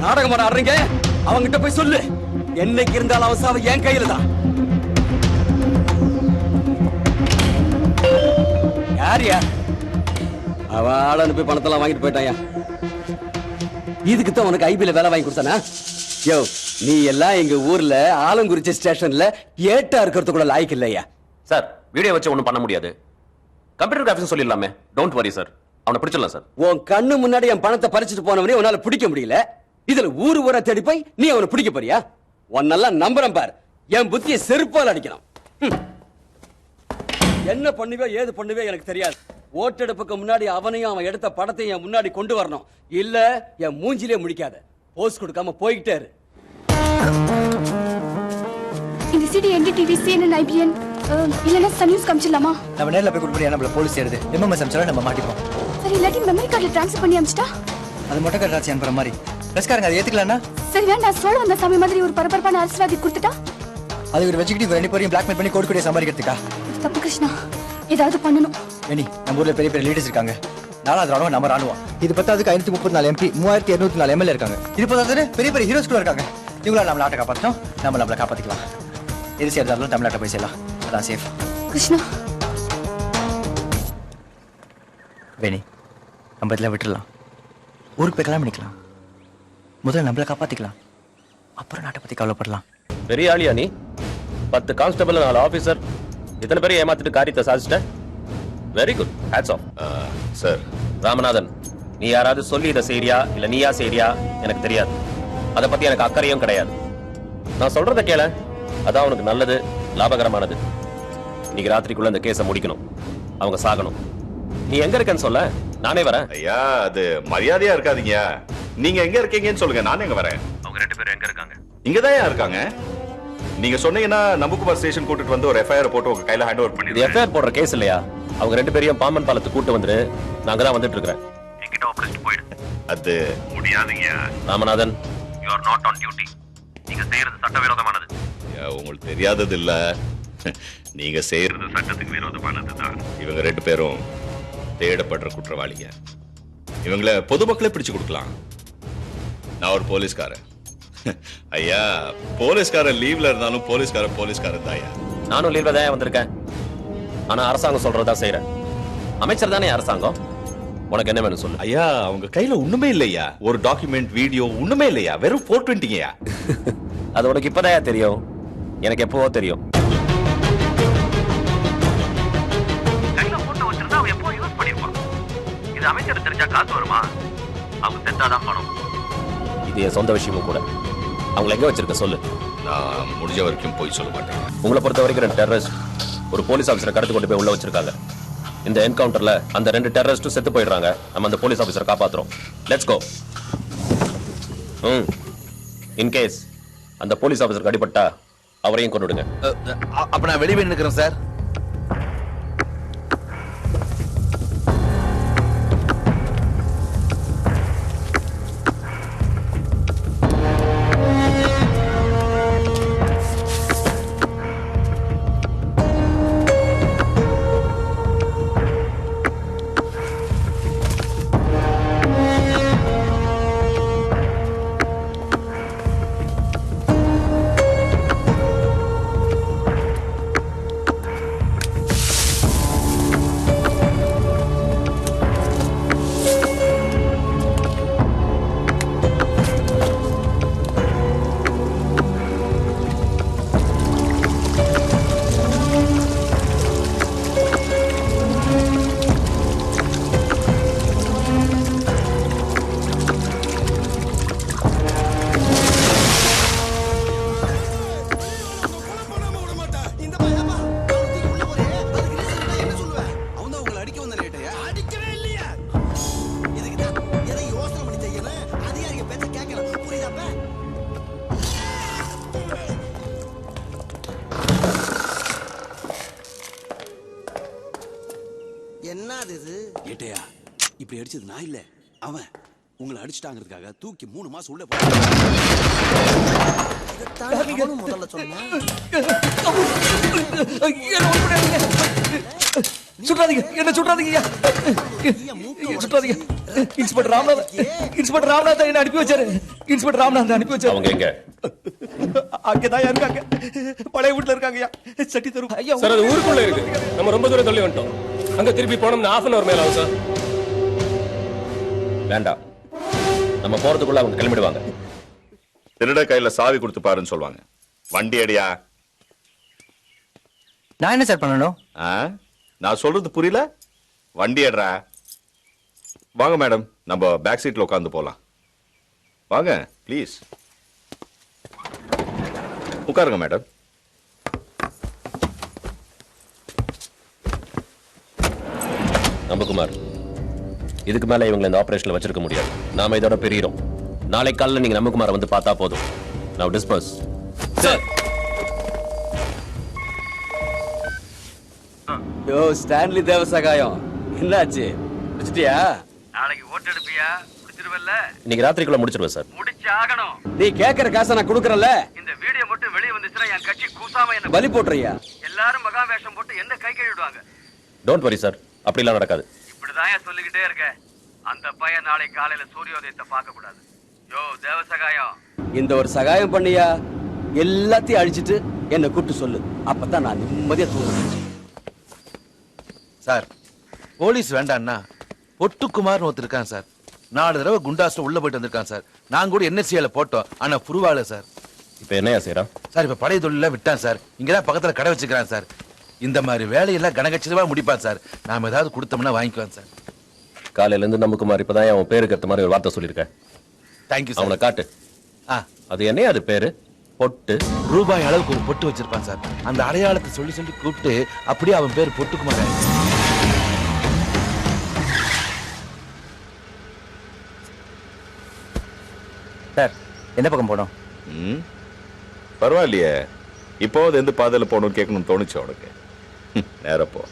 [SPEAKER 8] நாடகம் ஆடுறீங்க. அவங்கிட்ட போய் சொல்லு, என்னைக்கு இருந்தாலும் அவன் சாவு என் கையில தான். யாரியா அவ ஆள் அனுப்பி பணத்தெல்லாம் வாங்கிட்டு போயிட்டாயா? இதுக்கு தான் உனக்கு ஐபில வேலை வாங்கி கொடுத்தானா? யோ நீ எல்லாம் எங்க ஊர்ல ஆலங்குறிச்சி ஸ்டேஷன்ல ஏட்டா இருக்கிறது கூட லாய்க்கு இல்லையா?
[SPEAKER 4] சார் வீடியோ வச்சு ஒண்ணும் பண்ண முடியாது. கம்ப்யூட்டர் கிராஃபிக்ஸ் சொல்லிடலாமே. டோன்ட் வரி சார், அவனை பிடிச்சிடலாம் சார்.
[SPEAKER 8] உன் கண்ணு முன்னாடி என் பணத்தை பறிச்சுட்டு போனவனே உன்னால பிடிக்க முடியல. இதுல ஊரு ஊரா தேடி போய் நீ அவனை பிடிக்க போறியா? உன்னெல்லாம் நம்புறேன் பார், என் புத்தியை செருப்பால் அடிக்கணும். என்ன பண்ணுவே ஏது பண்ணுவே எனக்கு தெரியாது. ஓட்டெடுப்புக்கு முன்னாடி அவனையும் அவன் எடுத்த படத்தையும் என் முன்னாடி கொண்டு வரணும். இல்ல என் மூஞ்சிலே முடிக்காத. போஸ்ட் கொடுக்காம போய்கிட்டே இரு.
[SPEAKER 6] இந்த சிடி என்டிடிவி CNN IBN இல்லனா சன் நியூஸ் காமிச்சலாமா?
[SPEAKER 2] நம்ம நேர்ல போய் கொடுப்படியா? நம்மள போலீஸ் ஏறுது. MMS அம்சல நம்ம மாட்டிப்போம்.
[SPEAKER 6] சரி, இல்லாட்டி மெமரி கார்டுல ட்ரான்ஸ்ஃபர் பண்ணி அம்ச்சிட்டா?
[SPEAKER 2] அது மொட்டை கார்டு அனுப்புற மாதிரி. பிரஸ்காரங்க அதை ஏத்துக்கலாம்னா?
[SPEAKER 6] சரி வேண்டாம், சோழ வந்த சாமி மாதிரி ஒரு பரபரப்பான அரசியல்வாதி கொடுத்துட்டா?
[SPEAKER 2] அது ஒரு வெஜிகேட்டிவ் 2 பேரையும் பிளாக்மெயில் பண்ணி கோடி கோடியை சம்பாதிக்கிறதுக்கா?
[SPEAKER 6] தப்பு கிருஷ்ணா. ஏதாவது பண்ணணும்.
[SPEAKER 2] வேணி நம்ம ஊர்ல பெரிய பெரிய லீடர்ஸ் இருக்காங்க. 4வது ராணுவம் நம்ம ராணுவம். இது பத்தாவதுக்கு 534 MP, 3204 MLA இருக்காங்க. இது பத்தாவது பெரிய பெரிய ஹீரோஸ் கூட இருக்காங்க. இவங்களால நம்ம நாட்டை காப்பாற்றணும், நம்ம நம்மளை காப்பாற்றிக்கலாம். எது சேர்ந்தாலும் தமிழ்நாட்டை போய் செய்யலாம், அதான் சேஃப்.
[SPEAKER 6] கிருஷ்ணா,
[SPEAKER 2] வேணி நம்ம இதெல்லாம் விட்டுடலாம். ஊருக்கு போய் கல்யாணம் பண்ணிக்கலாம். முதல்ல நம்மளை காப்பாற்றிக்கலாம், அப்புறம் நாட்டை பற்றி கவலைப்படலாம்.
[SPEAKER 4] பெரிய ஆளியா நீ? 10 கான்ஸ்டபிள் 4 ஆபீசர் இத்தனை பேரை ஏமாத்திட்டு காரியத்தை சாதிச்சிட்ட. Very good, hats off.
[SPEAKER 7] Sir
[SPEAKER 4] Ramanathan, நீ யாராவது சொல்லி இதை செய்றியா இல்ல நீயா செய்றியா எனக்கு தெரியாது. அதை பத்தி எனக்கு அக்கறையும் கிடையாது. நான் சொல்றத கேள, அதான் உனக்கு நல்லது, லாபகரமானது. இன்னைக்கு ராத்திரிக்குள்ள இந்த கேஸை முடிக்கணும். அவங்க சாகணும். நீ எங்க இருக்கன்னு சொல்ல, நானே வரேன்.
[SPEAKER 7] ஐயா அது மரியாதையா இருக்காதீங்க. நீங்க எங்க இருக்கீங்கன்னு சொல்லுங்க, நானே எங்க வரேன்.
[SPEAKER 4] அவங்க 2 பேரும் எங்க இருக்காங்க?
[SPEAKER 7] இங்கதான் இருக்காங்க. நீங்க சொன்னீங்கன்னா நம்புகுமார் ஸ்டேஷன் கூட்டிட்டு வந்து ஒரு எஃப்ஐஆர் போட்டு உங்க கையில ஹேண்ட் ஓவர்
[SPEAKER 4] இது
[SPEAKER 7] பண்ணிடுறேன்.
[SPEAKER 4] எஃப்ஐஆர் போடுற கேஸ் இல்லையா? அவங்க 2 பேரையும் பாம்பன் பாலத்துக்கு கூட்டு வந்துரு. நாங்க தான் வந்துட்டு இருக்கிறேன்.
[SPEAKER 7] என்கிட்ட ஆபரேஷன் போயிடு. அது முடியாதுங்க.
[SPEAKER 4] Ramanathan,
[SPEAKER 7] you are not on duty. நீங்க செய்யறது சட்டவிரோதமானது. உங்களுக்கு தெரியாதது இல்ல, நீங்க செய்யறது சட்டத்துக்கு விரோதமானது தான். இவங்க 2 பேரும் தேடப்படுற குற்றவாளிங்க. இவங்கள பொதுமக்களே பிடிச்சு கொடுக்கலாம். நான் ஒரு போலீஸ்காரன். ஐயா போலீஸ்காரன் லீவ்ல இருந்தாலும் போலீஸ்காரன் தான் ஐயா.
[SPEAKER 4] நானும் லீவ்ல தான் வந்திருக்கேன். ஆனா அரசாங்கம் சொல்றதா செய்யறேன். அமைச்சர் தானே அரசாங்கம். உனக்கு என்ன வேணும் சொல்லு.
[SPEAKER 7] ஐயா அவங்க கையில ஒண்ணுமே இல்லையா, ஒரு டாக்குமெண்ட் வீடியோ ஒண்ணுமே இல்லையா, வெறும் 420ங்கயா.
[SPEAKER 4] அது உனக்கு இப்பதான் தெரியும், எனக்கு எப்பவோ தெரியும்.
[SPEAKER 10] கையில போட்டோ வச்சிருந்தா அவன் எப்போ யூஸ் பண்ணிருப்பான். இது அமைச்சர் தெரிஞ்சா காசு வருமா? அவங்க செத்தாதான் பணம்.
[SPEAKER 4] இது என் சொந்த விஷயமும் கூட. அவங்களை எங்க வச்சிருக்க சொல்லு.
[SPEAKER 7] நான் முடிஞ்ச வரைக்கும் போய் சொல்ல மாட்டேன்.
[SPEAKER 4] உங்களை பொறுத்த வரைக்கும் 2 டெரரிஸ்ட் ஒரு போலீஸ் ஆபீசரை கடத்து கொண்டு போய் உள்ள வச்சிருக்காங்க. இந்த என்கவுண்டர்ல அந்த 2 டெரரிஸ்டும் செத்து போயிடுறாங்க. நம்ம அந்த போலீஸ் ஆபீசரை காப்பாத்துறோம். Let's go. இன் கேஸ் அந்த போலீஸ் ஆபீசர் அடிபட்டா அவரையும் கொண்டுடுங்க.
[SPEAKER 11] அப்ப நான் வெளியே நிக்கிறேன் சார்.
[SPEAKER 22] என்னது இது? ஏட்டையா இப்படி அடிச்சது நான் இல்ல, அவன். உங்களை அடிச்சிட்டாங்கிறதுக்காக தூக்கி 3 மாசம் உள்ள
[SPEAKER 19] முதல்ல சொன்னா
[SPEAKER 8] சுற்றாதீங்க, என்ன சுற்றாதீங்க, சுற்றாதீங்க. இன்ஸ்பெக்டர் ராமநாதன் என்ன அனுப்பி வச்சாரு. இன்ஸ்பெக்டர் ராமநாதன் அனுப்பி வச்சாரு.
[SPEAKER 4] அவங்க எங்க?
[SPEAKER 8] அங்கதான் இருக்காங்க, பழைய வீட்டுல இருக்காங்க. சட்டி தரும்
[SPEAKER 23] சார். அது ஊருக்குள்ள இருக்கு, நம்ம ரொம்ப தூரம் தள்ளி வந்துட்டோம். அங்க திருப்பி போனோம்னா 1/2 hour மேல ஆகும் சார்.
[SPEAKER 4] வேண்டாம், நம்ம போறதுக்குள்ள அவங்க கிளம்பிடுவாங்க.
[SPEAKER 7] திருட கையில சாவி கொடுத்து பாருன்னு சொல்லுவாங்க. வண்டி அடியா.
[SPEAKER 2] நான் என்ன சார் பண்ணணும்?
[SPEAKER 7] நான் சொல்றது புரியல? வண்டி அட்றா. வாங்க மேடம், நம்ம பேக் சீட்ல உட்கார்ந்து போலாம். வாங்க ப்ளீஸ், உட்காருங்க மேடம்.
[SPEAKER 4] நம்பகுமார், இதுக்கு மேல இவங்களை இந்த ஆபரேஷன்ல வச்சிருக்க முடியாது. நாம இதோட பிரியிறோம். நாளை காலையில நீங்க நம்பகுமாரை வந்து பார்த்தா போதும். நவ டிஸ்பர்ஸ்.
[SPEAKER 8] சார். யோ ஸ்டான்லி தேவசகாயம், என்னாச்சு? முடிச்சிட்டியா?
[SPEAKER 10] நாளைக்கு ஓட்டு எடுப்பியா? முடிச்சிருவல்ல?
[SPEAKER 4] இன்னைக்கு ராத்திரிக்குள்ள முடிச்சிருவேன் சார்.
[SPEAKER 10] முடிச்சாகணும்.
[SPEAKER 8] நீ கேக்குற காசை நான் கொடுக்கறேன்ல.
[SPEAKER 10] இந்த வீடியோ மட்டும் வெளிய வந்துச்சுன்னா என் கட்சி கூசாம என்ன
[SPEAKER 8] பலி போட்டுறியா?
[SPEAKER 10] எல்லாரும் மகா வேஷம் போட்டு என்ன கை கழுவிடுவாங்க.
[SPEAKER 4] டோன்ட் வரி சார், அப்படிலாம் நடக்காது.
[SPEAKER 10] இப்படிதான் சொல்லிக்கிட்டே இருக்க. அந்த பையன் நாளை காலையில சூரியோதயத்தை பார்க்க கூடாது. யோ தேவசகாயம்,
[SPEAKER 8] இந்த ஒரு சகாயம் பண்ணியா, எல்லாத்தையும் அழிச்சிட்டு என்னை கூப்பிட்டு சொல்லு, அப்பதான் நான் நிம்மதியா தூங்குவேன்.
[SPEAKER 11] சார் போலீஸ் வேண்டாம்னா பொட்டுக்குமார்னு ஒருத்தர் இருக்கான் சார். 4 தடவை குண்டாஸ்ல உள்ள போயிட்டு வந்திருக்கான் சார். நான் கூட NSCல போட்டோம், ஆனா புருவால சார்.
[SPEAKER 4] இப்ப என்னையா செய்யறான்
[SPEAKER 11] சார்? இப்ப பழைய தொழில விட்டான் சார். இங்கதான் பக்கத்துல கடை வச்சுக்கிறான் சார். இந்த மாதிரி வேலையெல்லாம் கனகச்சிதமா முடிப்பான் சார். நாம ஏதாவது கொடுத்தோம்னா வாங்கிக்குவான் சார்.
[SPEAKER 4] காலையில இருந்து நமக்குமார் இப்பதான் அவன் பேருக்கு ஏத்த மாதிரி ஒரு வார்த்தை சொல்லியிருக்கேன்.
[SPEAKER 11] Thank you sir.
[SPEAKER 4] அவனை காட்டு. அது என்னையா அது பேரு? பொட்டு.
[SPEAKER 11] ரூபாய் அளவுக்கு ஒரு பொட்டு வச்சிருப்பான் சார். அந்த அடையாளத்தை சொல்லி சொல்லி கூப்பிட்டு அப்படியே அவன் பேர் பொட்டுக்குமார்.
[SPEAKER 2] சார் எந்த பக்கம் போனோம்?
[SPEAKER 7] பரவாயில்லையே, இப்போது எந்த பாதையில போகணும்னு கேட்கணும்னு தோணுச்சு உனக்கு. நேரா போ.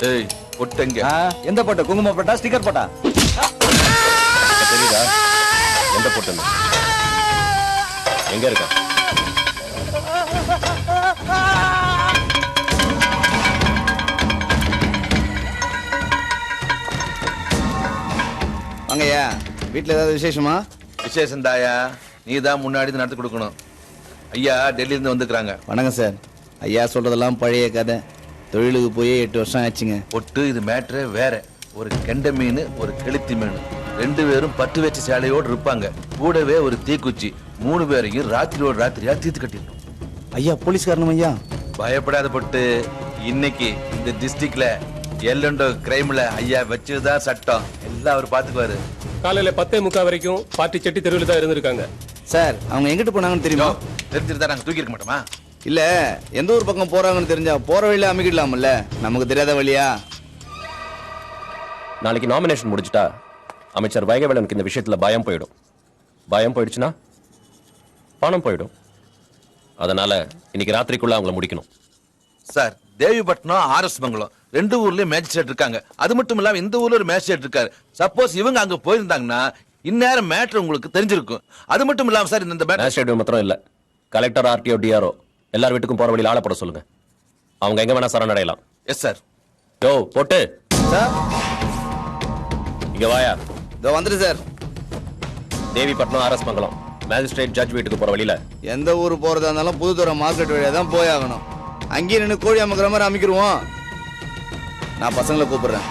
[SPEAKER 11] ஏய் பொட்டங்க.
[SPEAKER 2] எந்த போட்டா? குங்கும போட்டா, ஸ்டிக்கர் போட்டா?
[SPEAKER 4] தெரியுதா எந்த பொட்டு எங்க இருக்கா?
[SPEAKER 11] வாங்கய்யா, வீட்டுல ஏதாவது விசேஷமா? விசேஷம் தாயா, நீ தான் முன்னாடி நடத்தி கொடுக்கணும். ஐயா டெல்லியில இருந்து வந்துக்கிறாங்க.
[SPEAKER 3] வணக்கம் சார். ஐயா சொல்றதெல்லாம் பழைய கதை. தொழிலுக்கு போய் 8 வருஷம் ஆச்சுங்க.
[SPEAKER 11] பொட்டு இது மேட்ரு வேற. ஒரு கெண்டை மீன், ஒரு கெளுத்தி மீன், 2 பேரும் பட்டு வச்ச சேலையோடு இருப்பாங்க. கூடவே ஒரு தீக்குச்சி. 3 பேரையும் ராத்திரியோடு ராத்திரியா தீர்த்து கட்டிடணும்.
[SPEAKER 3] ஐயா போலீஸ்காரனும் ஐயா.
[SPEAKER 11] பயப்படாத பொட்டு, இன்னைக்கு இந்த டிஸ்ட்ரிக்ட்ல எல்லண்டோ கிரைம்ல ஐயா வச்சதுதான் சட்டம். எல்லாம் அவர் பாத்துக்குவாரு.
[SPEAKER 23] காலையில 10:45 வரைக்கும் பார்ட்டி செட்டி தெருவில் தான் இருந்திருக்காங்க.
[SPEAKER 3] சார் அவங்க எங்கிட்டு போனாங்கன்னு தெரியுமா?
[SPEAKER 11] தெரிஞ்சிருந்தா நாங்க தூக்கி இருக்க மாட்டோமா?
[SPEAKER 3] இல்ல எந்த ஊர் பக்கம் போறாங்கன்னு தெரிஞ்சா போற வழியில அமைக்கிடலாம்ல. நமக்கு தெரியாத வழியா?
[SPEAKER 4] நாளைக்கு நாமினேஷன் முடிஞ்சிட்டா அமைச்சர் வைகவேலனுக்கு இந்த விஷயத்துல பயம் போயிடும். பயம் போயிடுச்சுன்னா பணம் போயிடும். அதனால இன்னைக்கு ராத்திரிக்குள்ள அவங்கள முடிக்கணும்.
[SPEAKER 11] சார் தேவிப்பட்டினம், RS மங்கலம் 2 ஊர்லயும் மேஜிஸ்ட்ரேட் இருக்காங்க. அது மட்டும் இல்லாம இந்த ஊர்ல ஒரு மேஜிஸ்ட்ரேட் இருக்காரு. சப்போஸ் இவங்க அங்க போயிருந்தாங்கன்னா இந்நேரம் மேட்டர் உங்களுக்கு தெரிஞ்சிருக்கும். அது மட்டும் இல்லாம சார் இந்த
[SPEAKER 4] மேஜிஸ்ட்ரேட் மாத்திரம் இல்ல, கலெக்டர், RTO, DRO எல்லார் வீட்டுக்கும் போற வழியில் ஆள போட சொல்லுங்க. அவங்க எங்க வேணா சரணடையலாம்.
[SPEAKER 11] Yes sir.
[SPEAKER 4] யோ போட்டு
[SPEAKER 3] சார்
[SPEAKER 4] இங்க வாயா.
[SPEAKER 3] இதோ வந்துரு சார்.
[SPEAKER 4] தேவிப்பட்டினம், RS மங்கலம் மேஜிஸ்ட்ரேட் ஜட்ஜ் வீட்டுக்கு போற வழியில
[SPEAKER 3] எந்த ஊர் போறதா இருந்தாலும் புதுத்துறை மார்க்கெட் வழியா தான் போய் ஆகணும். அங்கேயே நின்று கோழி அமைக்கிற மாதிரி அமைக்கிருவோம். நான் பசங்களை கூப்பிடுறேன்.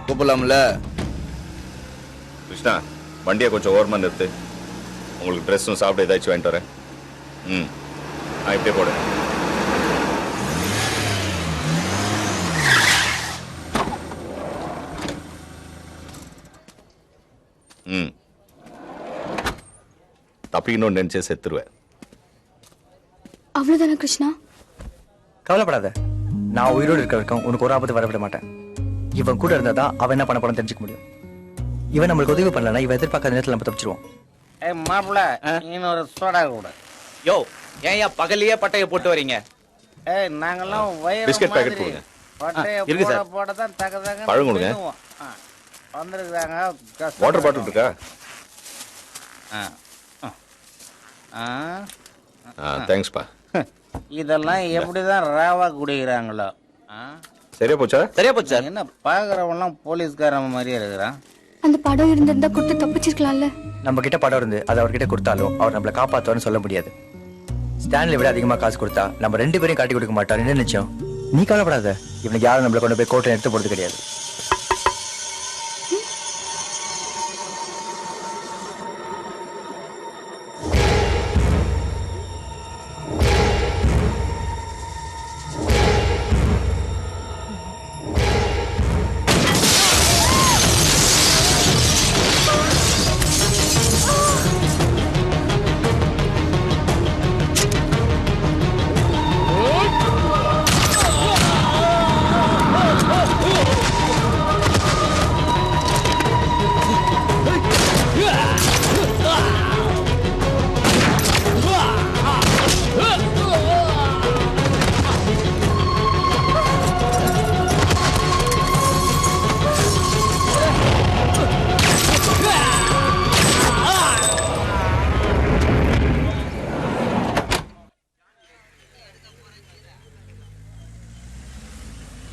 [SPEAKER 3] கூப்பிடலாம்ல?
[SPEAKER 7] கிருஷ்ணா, வண்டியை கொஞ்சம் ஓரமா நிறுத்து. உங்களுக்கு ட்ரெஸ்ஸும் சாப்பிட ஏதாச்சும் வாங்கிட்டு வரேன். இப்படியே போடு. தப்பிக்கணும்னு நினைச்சே செத்துருவேன்.
[SPEAKER 6] அவ்வளவுதானே கிருஷ்ணா?
[SPEAKER 2] கவலைப்படாத, நான் உயிரோடு இருக்க வரைக்கும் உனக்கு ஒரு ஆபத்து வரவிட மாட்டேன். இவன் கூட இருந்தா தான் அவன் என்ன பண்ண போறான்னு தெரிஞ்சுக்க முடியும். இவன் நம்மளுக்கு உதவி பண்ணலன்னா இவன் எதிர்பார்க்காத நேரத்தில் நம்ம தப்பிச்சிருவோம்.
[SPEAKER 9] மாப்பிள்ள இன்னொரு சோடா கூட.
[SPEAKER 14] யோ ஏன் பகலியே பட்டைய போட்டு வரீங்க?
[SPEAKER 9] நாங்கெல்லாம்
[SPEAKER 7] பிஸ்கட் பாக்கெட் கொடுங்க.
[SPEAKER 14] இருக்கு சார்.
[SPEAKER 9] போட தான் தக
[SPEAKER 7] பழம் கொடுங்க.
[SPEAKER 9] வந்துருக்காங்க.
[SPEAKER 7] வாட்டர் பாட்டில் இருக்கா? தேங்க்ஸ்பா.
[SPEAKER 9] இதெல்லாம் எப்படிதான் ராவா குடிக்கிறாங்களோ.
[SPEAKER 7] சரியா போச்சா?
[SPEAKER 14] சரியா போச்சு சார்.
[SPEAKER 9] என்ன பாக்குறவெல்லாம் போலீஸ்காரன் மாதிரியே இருக்கிறான்.
[SPEAKER 6] அந்த படம் இருந்திருந்தா கொடுத்து தப்பிச்சிருக்கலாம்ல.
[SPEAKER 2] நம்ம கிட்ட படம் இருந்து அதை அவர்கிட்ட கொடுத்தாலும் அவர் நம்மளை காப்பாத்துவார்னு சொல்ல முடியாது. ஸ்டான்லி விட அதிகமா காசு கொடுத்தா நம்ம 2 பேரையும் காட்டி கொடுக்க மாட்டார். என்ன நிச்சயம்? நீ கவலைப்படாத, இவனுக்கு யாரும் நம்மளை கொண்டு போய் கோர்ட்டை எடுத்து போறது கிடையாது.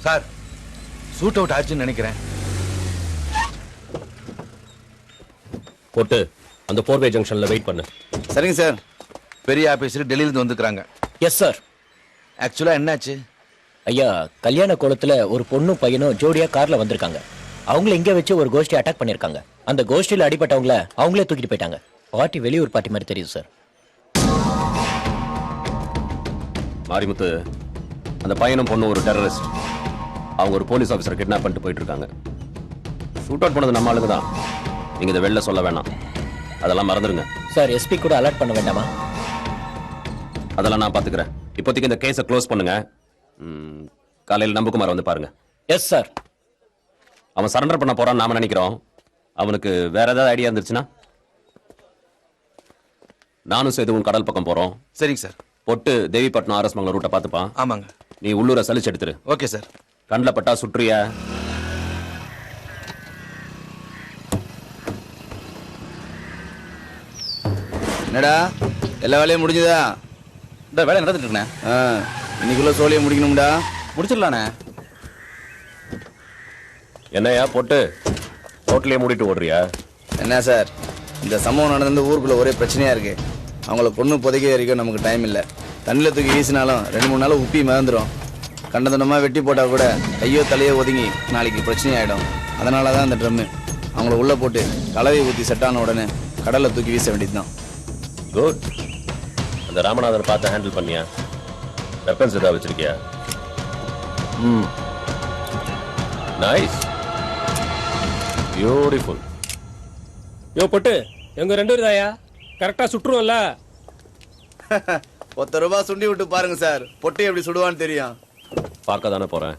[SPEAKER 11] சார் சூட் அவுட் ஆச்சுன்னு நினைக்கிறேன்.
[SPEAKER 4] போட்டு அந்த 4-way ஜங்ஷன்ல வெயிட் பண்ணு.
[SPEAKER 3] சரிங்க சார்.
[SPEAKER 11] பெரிய ஆபீசர் டெல்லியில இருந்து வந்துக்கிறாங்க.
[SPEAKER 1] Yes sir.
[SPEAKER 11] ஆக்சுவலா என்னாச்சு?
[SPEAKER 1] ஐயா, கல்யாண கோலத்துல ஒரு பொண்ணும் பையனும் ஜோடியா கார்ல வந்திருக்காங்க. அவங்கள இங்க வச்சு ஒரு கோஷ்டி அட்டாக் பண்ணிருக்காங்க. அந்த கோஷ்டியில அடிபட்டவங்கள அவங்களே தூக்கிட்டு போயிட்டாங்க. பார்ட்டி வெளியூர் பார்ட்டி மாதிரி தெரியுது சார்.
[SPEAKER 4] மாரிமுத்து, அந்த பையனும் பொண்ணும் ஒரு டெரரிஸ்ட். அவங்க ஒரு போலீஸ் ஆஃபீஸர் கிட்னாப் பண்ணிட்டு போயிட்டு இருக்காங்க. ஷூட் அவுட் பண்ணது நம்ம ஆளுங்க தான். நீங்க இதை வெளில சொல்ல வேணாம். அதெல்லாம் மறந்துடுங்க
[SPEAKER 1] சார். எஸ்பி கூட அலர்ட் பண்ண வேண்டாமா?
[SPEAKER 4] அதெல்லாம் நான் பாத்துக்கிறேன். இப்போதைக்கு இந்த கேஸை க்ளோஸ் பண்ணுங்க. காலையில் நம்பகுமார் வந்து பாருங்க.
[SPEAKER 1] Yes sir.
[SPEAKER 4] அவன் சரண்டர் பண்ண போறான்னு நாம நினைக்கிறோம். அவனுக்கு வேற ஏதாவது ஐடியா இருந்துச்சுன்னா நானும் சேதுவும் கடல் பக்கம் போறோம்.
[SPEAKER 11] சரிங்க சார்.
[SPEAKER 4] பொட்டு தேவிப்பட்டினம் ஆர்எஸ் மங்கலம் ரூட்டை பார்த்துப்பான்.
[SPEAKER 11] ஆமாங்க.
[SPEAKER 4] நீ உள்ளூரை சலிச்சு எடுத்துரு.
[SPEAKER 11] Okay sir.
[SPEAKER 4] கண்ணில் பட்டா சுற்றிய
[SPEAKER 3] என்னடா எல்லா வேலையும் முடிஞ்சதா?
[SPEAKER 8] இந்த வேலை நடந்துட்டு இருக்கேன்.
[SPEAKER 3] இன்னைக்குள்ள சோழியை முடிக்கணும்டா.
[SPEAKER 8] முடிச்சிடலாண்ணே.
[SPEAKER 4] என்னையா பொட்டு ஹோட்டலையே மூடிட்டு ஓடுறியா?
[SPEAKER 3] என்ன சார், இந்த சம்பவம் நடந்து ஊருக்குள்ள ஒரே பிரச்சனையா இருக்கு. அவங்கள பொண்ணு புதைக்க வரைக்கும் நமக்கு டைம் இல்லை. தண்ணியில் தூக்கி வீசினாலும் 2-3 நாள் உப்பி மறந்துடும். கண்டதனமாக வெட்டி போட்டால் கூட கையோ தலையோ ஒதுங்கி நாளைக்கு பிரச்சனை ஆகிடும். அதனால தான் இந்த ட்ரம்மு. அவங்கள உள்ளே போட்டு கலவை ஊற்றி செட் ஆன உடனே கடலில் தூக்கி வீச வேண்டியது தான்.
[SPEAKER 4] குட். அந்த ராமநாதன் பார்த்து ஹேண்டில் பண்ணியா? வெப்பன்ஸ் ஏதாவது வச்சிருக்கியா? Nice, beautiful.
[SPEAKER 23] யோ பொட்டு, எங்க 2 பேரும் தாயா கரெக்டா சுற்றுவோம்ல.
[SPEAKER 3] ₹10 சுண்டி விட்டு பாருங்க சார், பொட்டி எப்படி சுடுவான்னு தெரியும்.
[SPEAKER 4] பார்க்க தானே போறேன்.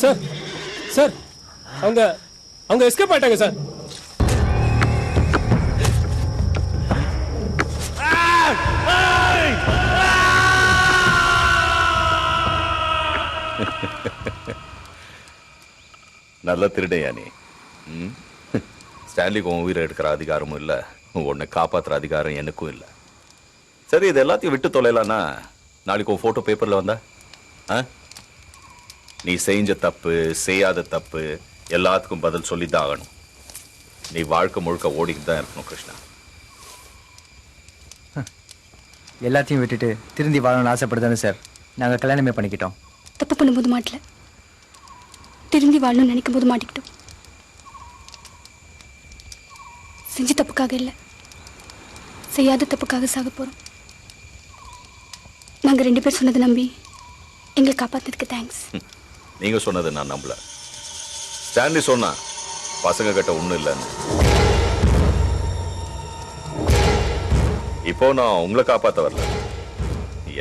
[SPEAKER 23] சார் சார், அவங்க எஸ்கேப் ஆயிட்டாங்க சார்.
[SPEAKER 7] நல்ல திருடையா நீ. ஸ்டான்லிக்கு உன் உயிரை எடுக்கிற அதிகாரமும் இல்லை, உன்னை காப்பாற்றுற அதிகாரம் எனக்கும் இல்லை. சரி, இது எல்லாத்தையும் விட்டு தொலைலான்னா நாளைக்கு உன் ஃபோட்டோ பேப்பரில் வந்தா நீ செஞ்ச தப்பு செய்யாத தப்பு எல்லாத்துக்கும் பதில் சொல்லித்தான் ஆகணும். நீ வாழ்க்கை முழுக்க ஓடிக்கிட்டு தான் இருக்கணும் கிருஷ்ணா.
[SPEAKER 2] எல்லாத்தையும் விட்டுட்டு திருந்தி வாழணும்னு ஆசைப்படுதானே சார் நாங்கள் கல்யாணமே பண்ணிக்கிட்டோம்.
[SPEAKER 6] தப்பு பண்ணும்போது மாட்டல, திருந்தி வாழணும்னு நினைக்கும் போது மாட்டிக்கிட்டோம். செஞ்ச தப்புக்காக இல்லை, செய்யாத தப்புக்காக சாக போறோம். நாங்க 2 பேர் சொன்னதை நம்பி எங்களை காப்பாத்துறதுக்கு தேங்க்ஸ்.
[SPEAKER 7] நீங்க சொன்னது நான் நம்பல. ஸ்டான்லி சொன்னா பசங்க கிட்ட ஒண்ணும் இல்லைன்னு. இப்போ நான் உங்களை காப்பாத்த வரல,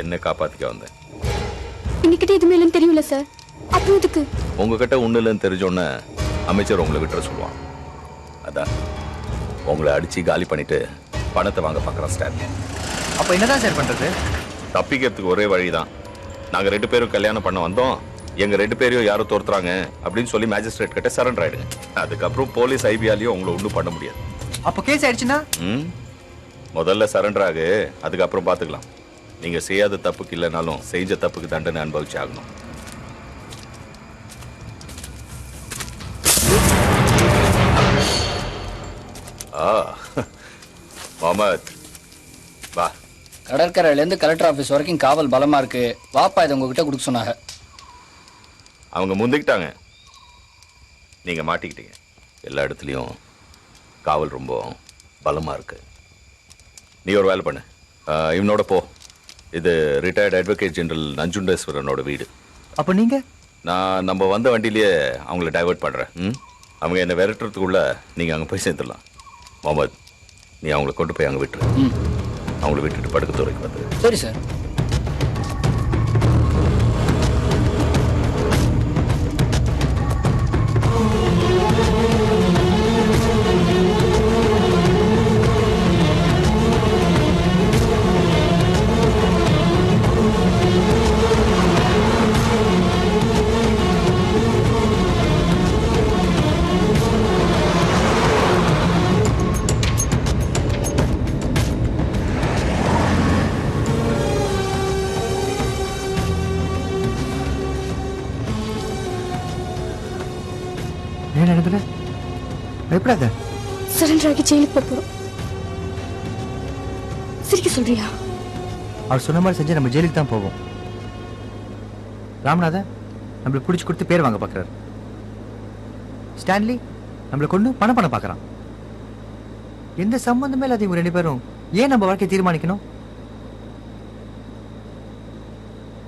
[SPEAKER 7] என்ன காப்பாத்திக்க வந்தேன்.
[SPEAKER 6] எங்ககிட்ட எதுவுமே இல்லைன்னு தெரியல சார். அப்புறம் இதுக்கு
[SPEAKER 7] உங்ககிட்ட ஒண்ணு இல்லைன்னு தெரிஞ்சோன்னே அமைச்சர் உங்களை விட்டுற சொல்லுவான். அதான் உங்களை அடிச்சு காலி பண்ணிட்டு பணத்தை வாங்க பார்க்குறான் ஸ்டான்லி.
[SPEAKER 2] அப்போ என்னதான் சார் பண்றது?
[SPEAKER 7] தப்பிக்கிறதுக்கு ஒரே வழிதான். நாங்க 2 பேரும் கல்யாணம் பண்ண வந்தோம், எங்க 2 பேரையும் யாரும் தோர்த்துறாங்க அப்படின்னு சொல்லி மேஜிஸ்ட்ரேட் கிட்ட சரண்டர் ஆயிடுங்க. அதுக்கப்புறம் போலீஸ் ஐபியாலையும் உங்களை ஒன்றும் பண்ண முடியாது.
[SPEAKER 2] அப்போ கேஸ் ஆயிடுச்சுன்னா
[SPEAKER 7] முதல்ல சரண்டர் ஆகு, அதுக்கப்புறம் பார்த்துக்கலாம். நீங்க செய்யாத தப்புக்கு இல்லைனாலும் செஞ்ச தப்புக்கு தண்டனை அனுபவிச்சு ஆகணும். முகமது வா.
[SPEAKER 12] கடற்கரையிலேருந்து கலெக்டர் ஆஃபீஸ் வரைக்கும் காவல் பலமா இருக்கு. வாப்பா இதை உங்ககிட்ட கொடுக்க சொன்னாங்க.
[SPEAKER 7] அவங்க முந்திக்கிட்டாங்க, நீங்க மாட்டிக்கிட்டீங்க. எல்லா இடத்துலையும் காவல் ரொம்ப பலமா இருக்கு. நீ ஒரு வேலை பண்ணு, இவனோட போ. இது ரிட்டையர்ட் அட்வொகேட் ஜெனரல் நஞ்சுண்டேஸ்வரனோட வீடு.
[SPEAKER 2] அப்போ நீங்க?
[SPEAKER 7] நான் நம்ம வந்த வண்டியிலேயே அவங்கள டைவர்ட் பண்றேன். அவங்க என்னை விரட்டுறதுக்குள்ள நீங்க அங்கே போய் சேர்ந்துடலாம். முகமது, நீ அவங்கள கொண்டு போய் அங்கே விட்டுரு. அவங்கள விட்டுட்டு படுக்க துறைக்கு வந்து.
[SPEAKER 12] சரி சார்.
[SPEAKER 2] ஏன் நடந்துற பயப்படாத.
[SPEAKER 6] சரண்டர் ஆகி ஜெயிலுக்கு போறோம். சிரிக்க சொல்றியா?
[SPEAKER 2] அவர் சொன்ன மாதிரி செஞ்சு நம்ம ஜெயிலுக்கு தான் போவோம். ராமநாதன் நம்மளை பிடிச்சி கொடுத்து பேர் வாங்க பார்க்குறாரு. ஸ்டான்லி நம்மளை கொண்டு பணம் பண்ண பார்க்குறான். எந்த சம்பந்தமே இல்லாத இவங்க 2 பேரும் ஏன் நம்ம வாழ்க்கையை தீர்மானிக்கணும்?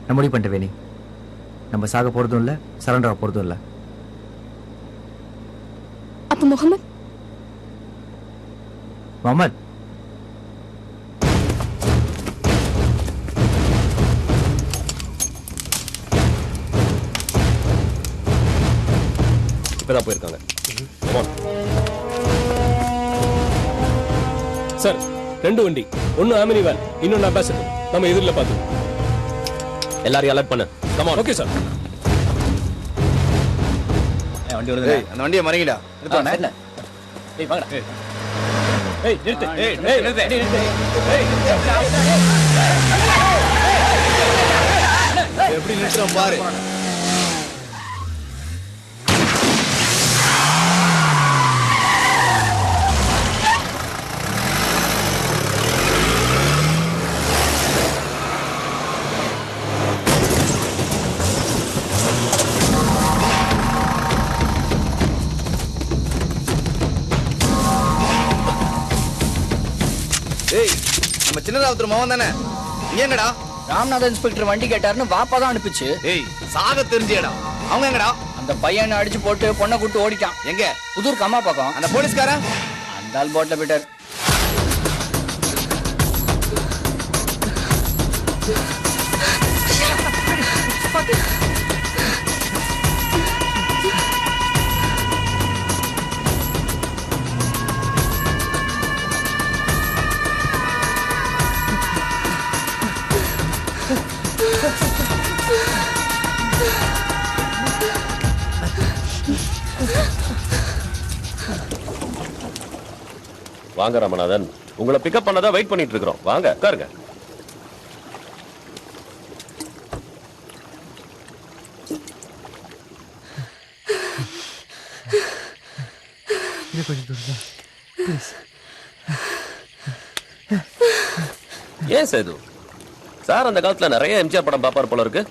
[SPEAKER 2] நான் முடிவு பண்ணிட்டு வேணி, நம்ம சாக போறதும் இல்லை, சரண்டர் ஆக போறதும் இல்லை.
[SPEAKER 6] அப்ப முகமது
[SPEAKER 2] முகமது
[SPEAKER 23] இப்பதான் போயிருக்காங்க. சார் 2 வண்டி, ஒன்னு ஆமினி வேன், இன்னொன்னு அம்பாசிடர். நம்ம எதிரில பார்த்தோம்.
[SPEAKER 4] எல்லாரையும் அலர்ட் பண்ணு. Come on.
[SPEAKER 23] Okay sir.
[SPEAKER 3] வண்டி வருது. அந்த வண்டியை மறங்கிடா.
[SPEAKER 1] நிறுத்துவானே. ஏய் வாங்கடா.
[SPEAKER 23] ஏய் நிறுத்து. ஏய் நிறுத்து.
[SPEAKER 3] எப்படி நிறுத்துறோம் பாரு. ஏய் நம்ம சின்னதாவத்தூர் மகன் தானே? நீ எங்கடா?
[SPEAKER 12] ராமநாதன் இன்ஸ்பெக்டர் வண்டி கேட்டாருன்னு வாப்பா தான் அனுப்பிச்சு.
[SPEAKER 3] ஏய் சாக தெரிஞ்சியடா. அவங்க எங்கடா?
[SPEAKER 12] அந்த பையனை அடிச்சு போட்டு பொண்ணை கூட்டு ஓடிட்டான்.
[SPEAKER 3] எங்க?
[SPEAKER 12] புதூருக்கு அம்மா பக்கம்.
[SPEAKER 3] அந்த போலீஸ்காரன்
[SPEAKER 12] அந்த ஆள் போட்ல போயிட்டார்.
[SPEAKER 4] வாங்க ராமநாதன், உங்களை பிக்கப் பண்ணதா வெயிட் பண்ணிட்டு இருக்கிறோம். வாங்க உட்காருங்க. ஏன் சேது சார் அந்த காலத்துல நிறைய எம்ஜிஆர் படம் பாப்பாரு போல இருக்கு.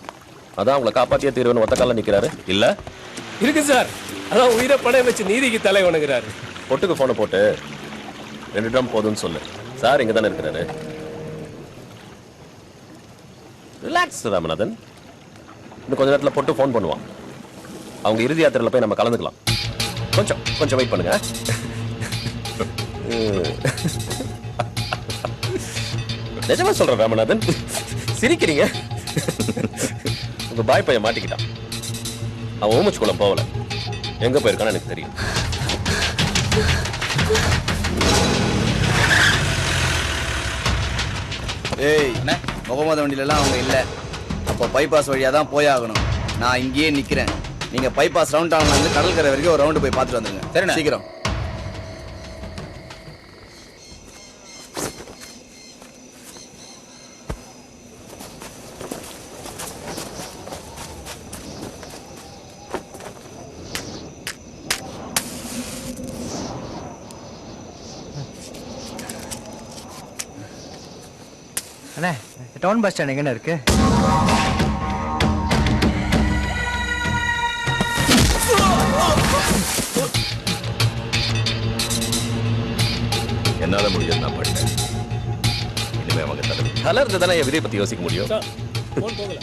[SPEAKER 4] அதான் உங்களை காப்பாத்திய தீர்வுன்னு ஒத்த கால நிக்கிறாரு இல்ல?
[SPEAKER 23] இருக்கு சார். அதான் உயிரை படம் வச்சு நீதிக்கு தலை வணங்குறாரு.
[SPEAKER 4] பொட்டுக்கு போனை போட்டு 2 ட்ரம் போதும்னு சொல்லு. சார் இங்க தானே இருக்கிறாரு. ரிலாக்ஸ் ராமநாதன். இன்னும் கொஞ்ச நேரத்தில் பொட்டு ஃபோன் பண்ணுவான். அவங்க இறுதி யாத்திரையில் போய் நம்ம கலந்துக்கலாம். கொஞ்சம் வெயிட் பண்ணுங்க. நிஜமா சொல்றேன் ராமநாதன். சிரிக்கிறீங்க. உங்க பாய் பையன் மாட்டிக்கிட்டான். அவன் ஓமச்சுக்குளம் போகல. எங்க போயிருக்கான்னு எனக்கு தெரியும்.
[SPEAKER 3] ஏய் முகமது வண்டியிலலாம் அவங்க இல்லை. அப்போ பைபாஸ் வழியாக தான் போயாகணும். நான் இங்கேயே நிற்கிறேன். நீங்கள் பைபாஸ் ரவுண்ட் டவுன்லேருந்து கடற்கரை வரைக்கும் ஒரு ரவுண்டு போய் பார்த்துட்டு வந்துருங்க. சரி சீக்கிரம்.
[SPEAKER 2] அண்ணே டவுன் பஸ் ஸ்டாண்ட் எங்கண்ணே இருக்கு?
[SPEAKER 7] என்னால முடியாது, நான் பண்ணேன். இனிமே அவங்க
[SPEAKER 4] தலை இருந்து தானே என் விதியை பத்தி யோசிக்க முடியும்.
[SPEAKER 23] போன் போகல.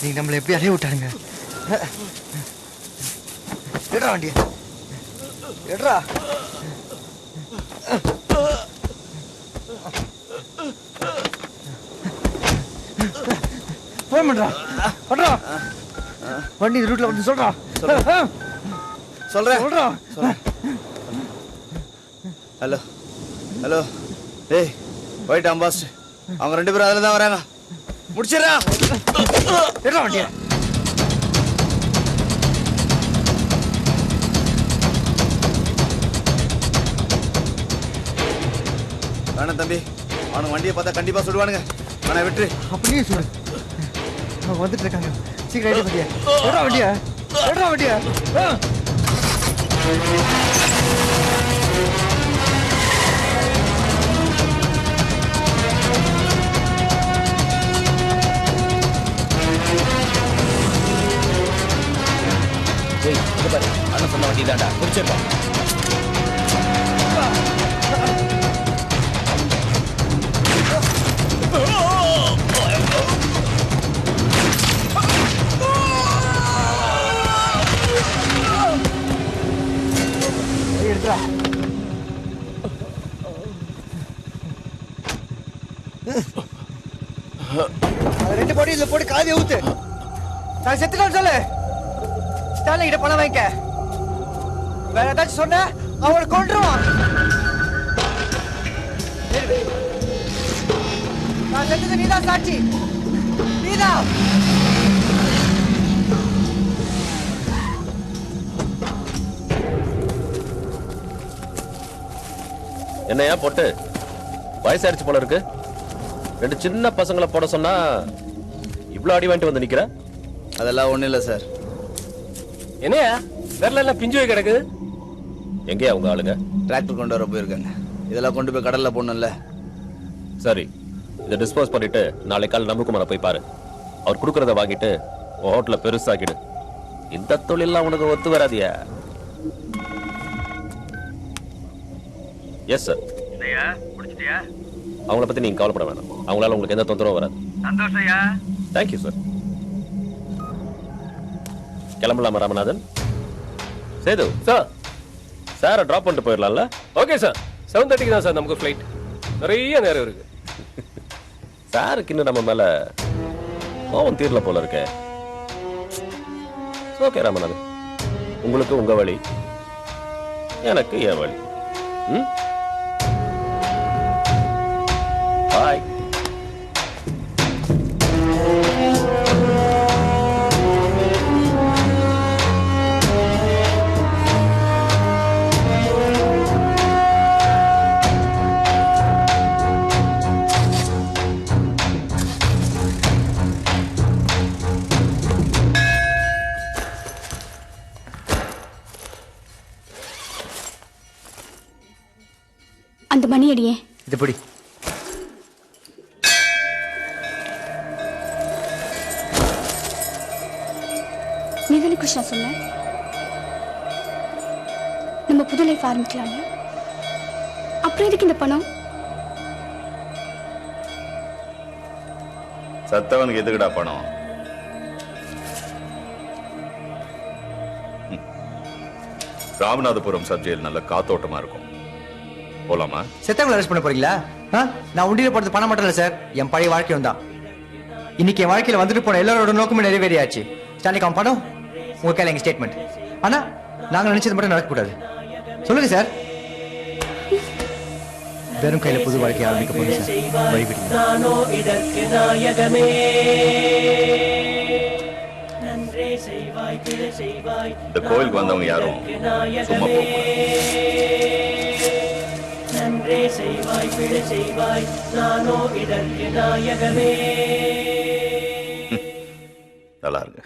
[SPEAKER 2] நீங்க நம்மளை எப்படி அலைய விட்டாருங்க? எடுறா வண்டிய, எடுறா. போன் பண்றா, பண்றா. வண்டி ரூட்ல வந்து சொல்றா.
[SPEAKER 3] சொல்றேன்
[SPEAKER 2] சொல்றா.
[SPEAKER 3] ஹலோ ஹலோ, ஏய் போயிட்டு அம்பாஸ், அவங்க 2 பேரும் அதில் தான் வராங்க. முடிச்சிடறா.
[SPEAKER 2] எடுறா வண்டிய.
[SPEAKER 3] வேணாம் தம்பி, அவனுக்கு வண்டியை பார்த்தா கண்டிப்பா சுடுவானுங்க. வேணா விட்டு.
[SPEAKER 2] அப்படியே சுடு. அவங்க வந்துட்டு இருக்காங்க. சீக்கிரம் ரெடி பண்ணியா. எடுறா வண்டிய, எடுறா வண்டிய.
[SPEAKER 1] அண்ணன் சொன்ன வண்டி தான்டா, முடிச்சிருப்பான்.
[SPEAKER 2] எடுறா. அது 2 பாடி இதுல போட்டு காதியை ஊத்து. நான் செத்துட்டான்னு சொல்லு. ஸ்டாலின் கிட்ட பணம் வாங்கிக்க. வேற ஏதாச்சும் சொன்ன அவனை கொன்றுவான். நான் செத்தது நீதான் சாட்சி, நீதான்.
[SPEAKER 4] என்னையா போட்டு வயசாயிருச்சு போல இருக்கு. 2 சின்ன பசங்களை போட சொன்னா இவ்வளவு அடி வாங்கிட்டு வந்து நிக்கிற.
[SPEAKER 3] அதெல்லாம் ஒண்ணும் இல்லை சார்.
[SPEAKER 23] என்னையா வேறல எல்லாம் பிஞ்சு போய் கிடக்குது.
[SPEAKER 4] எங்கேயா உங்க ஆளுங்க?
[SPEAKER 3] டிராக்டர் கொண்டு வர போயிருக்காங்க. இதெல்லாம் கொண்டு போய் கடல்ல போடணும்ல.
[SPEAKER 4] சரி, இதை டிஸ்போஸ் பண்ணிட்டு நாளை காலை நம்புக்குமார போய் பாரு. அவர் கொடுக்கறத வாங்கிட்டு ஹோட்டல பெருசாக்கிடு. இந்த தொழிலாம் உனக்கு ஒத்து வராதியா? Yes sir.
[SPEAKER 5] இல்லையா முடிச்சிட்டியா?
[SPEAKER 4] அவங்கள பத்தி நீங்க கவலைப்பட வேணாம். அவங்களால உங்களுக்கு எந்த தொந்தரவும் வராது.
[SPEAKER 5] சந்தோஷயா?
[SPEAKER 4] Thank you sir. கிளம்பலாமா ராமநாதன்? சேது சார், சாரை டிராப் பண்ணிட்டு போயிடலாம்ல?
[SPEAKER 23] ஓகே சார், 7:30 தான் சார் நமக்கு ஃப்ளைட். நிறைய நேரம் இருக்கு.
[SPEAKER 4] சாருக்கு இன்னும் நம்ம மேல கோவம் தீரல போல இருக்கே. ஓகே ராமநாதன், உங்களுக்கு உங்க வழி, எனக்கு என் வழி. பாய்.
[SPEAKER 6] மணி அடியே.
[SPEAKER 2] இது பிடி.
[SPEAKER 6] நீதானே கிருஷ்ணா சொன்ன நம்ம புது லைஃப் ஆரம்பிக்கலாம்னு? அப்புறம் எதுக்கு இந்த பணம்?
[SPEAKER 7] சத்தவனுக்கு எதுக்குடா பணம்? ராமநாதபுரம் சப்ஜெயில் நல்ல காத்தோட்டமா இருக்கும், போலாமா?
[SPEAKER 2] செத்தவங்களை அரெஸ்ட் பண்ண போறீங்களா? நான் உண்டியில போடுறது பணம் மட்டும் இல்ல சார், என் பழைய வாழ்க்கையும் தான். இன்னைக்கு என் வாழ்க்கையில வந்துட்டு போன எல்லாரோட நோக்கமும் நிறைவேறியாச்சு. ஸ்டாண்டிக் அவன் பணம் உங்க கையில எங்க ஸ்டேட்மெண்ட். ஆனா நாங்க நினைச்சது மட்டும் நடக்கக்கூடாது. சொல்லுங்க சார். வெறும் கையில புது வாழ்க்கை ஆரம்பிக்க போறேன் சார். வழிவிடுங்க.
[SPEAKER 13] நானோ இதற்கு நாயகமே. நன்றே செய்வாய் பிழை செய்வாய்.
[SPEAKER 7] இந்த கோயிலுக்கு வந்தவங்க யாரும் சும்மா
[SPEAKER 13] நன்றே செய்வாய் பிழை செய்வாய். நானோ இதற்கு நாயகமே.
[SPEAKER 7] நல்லா இருக்கு.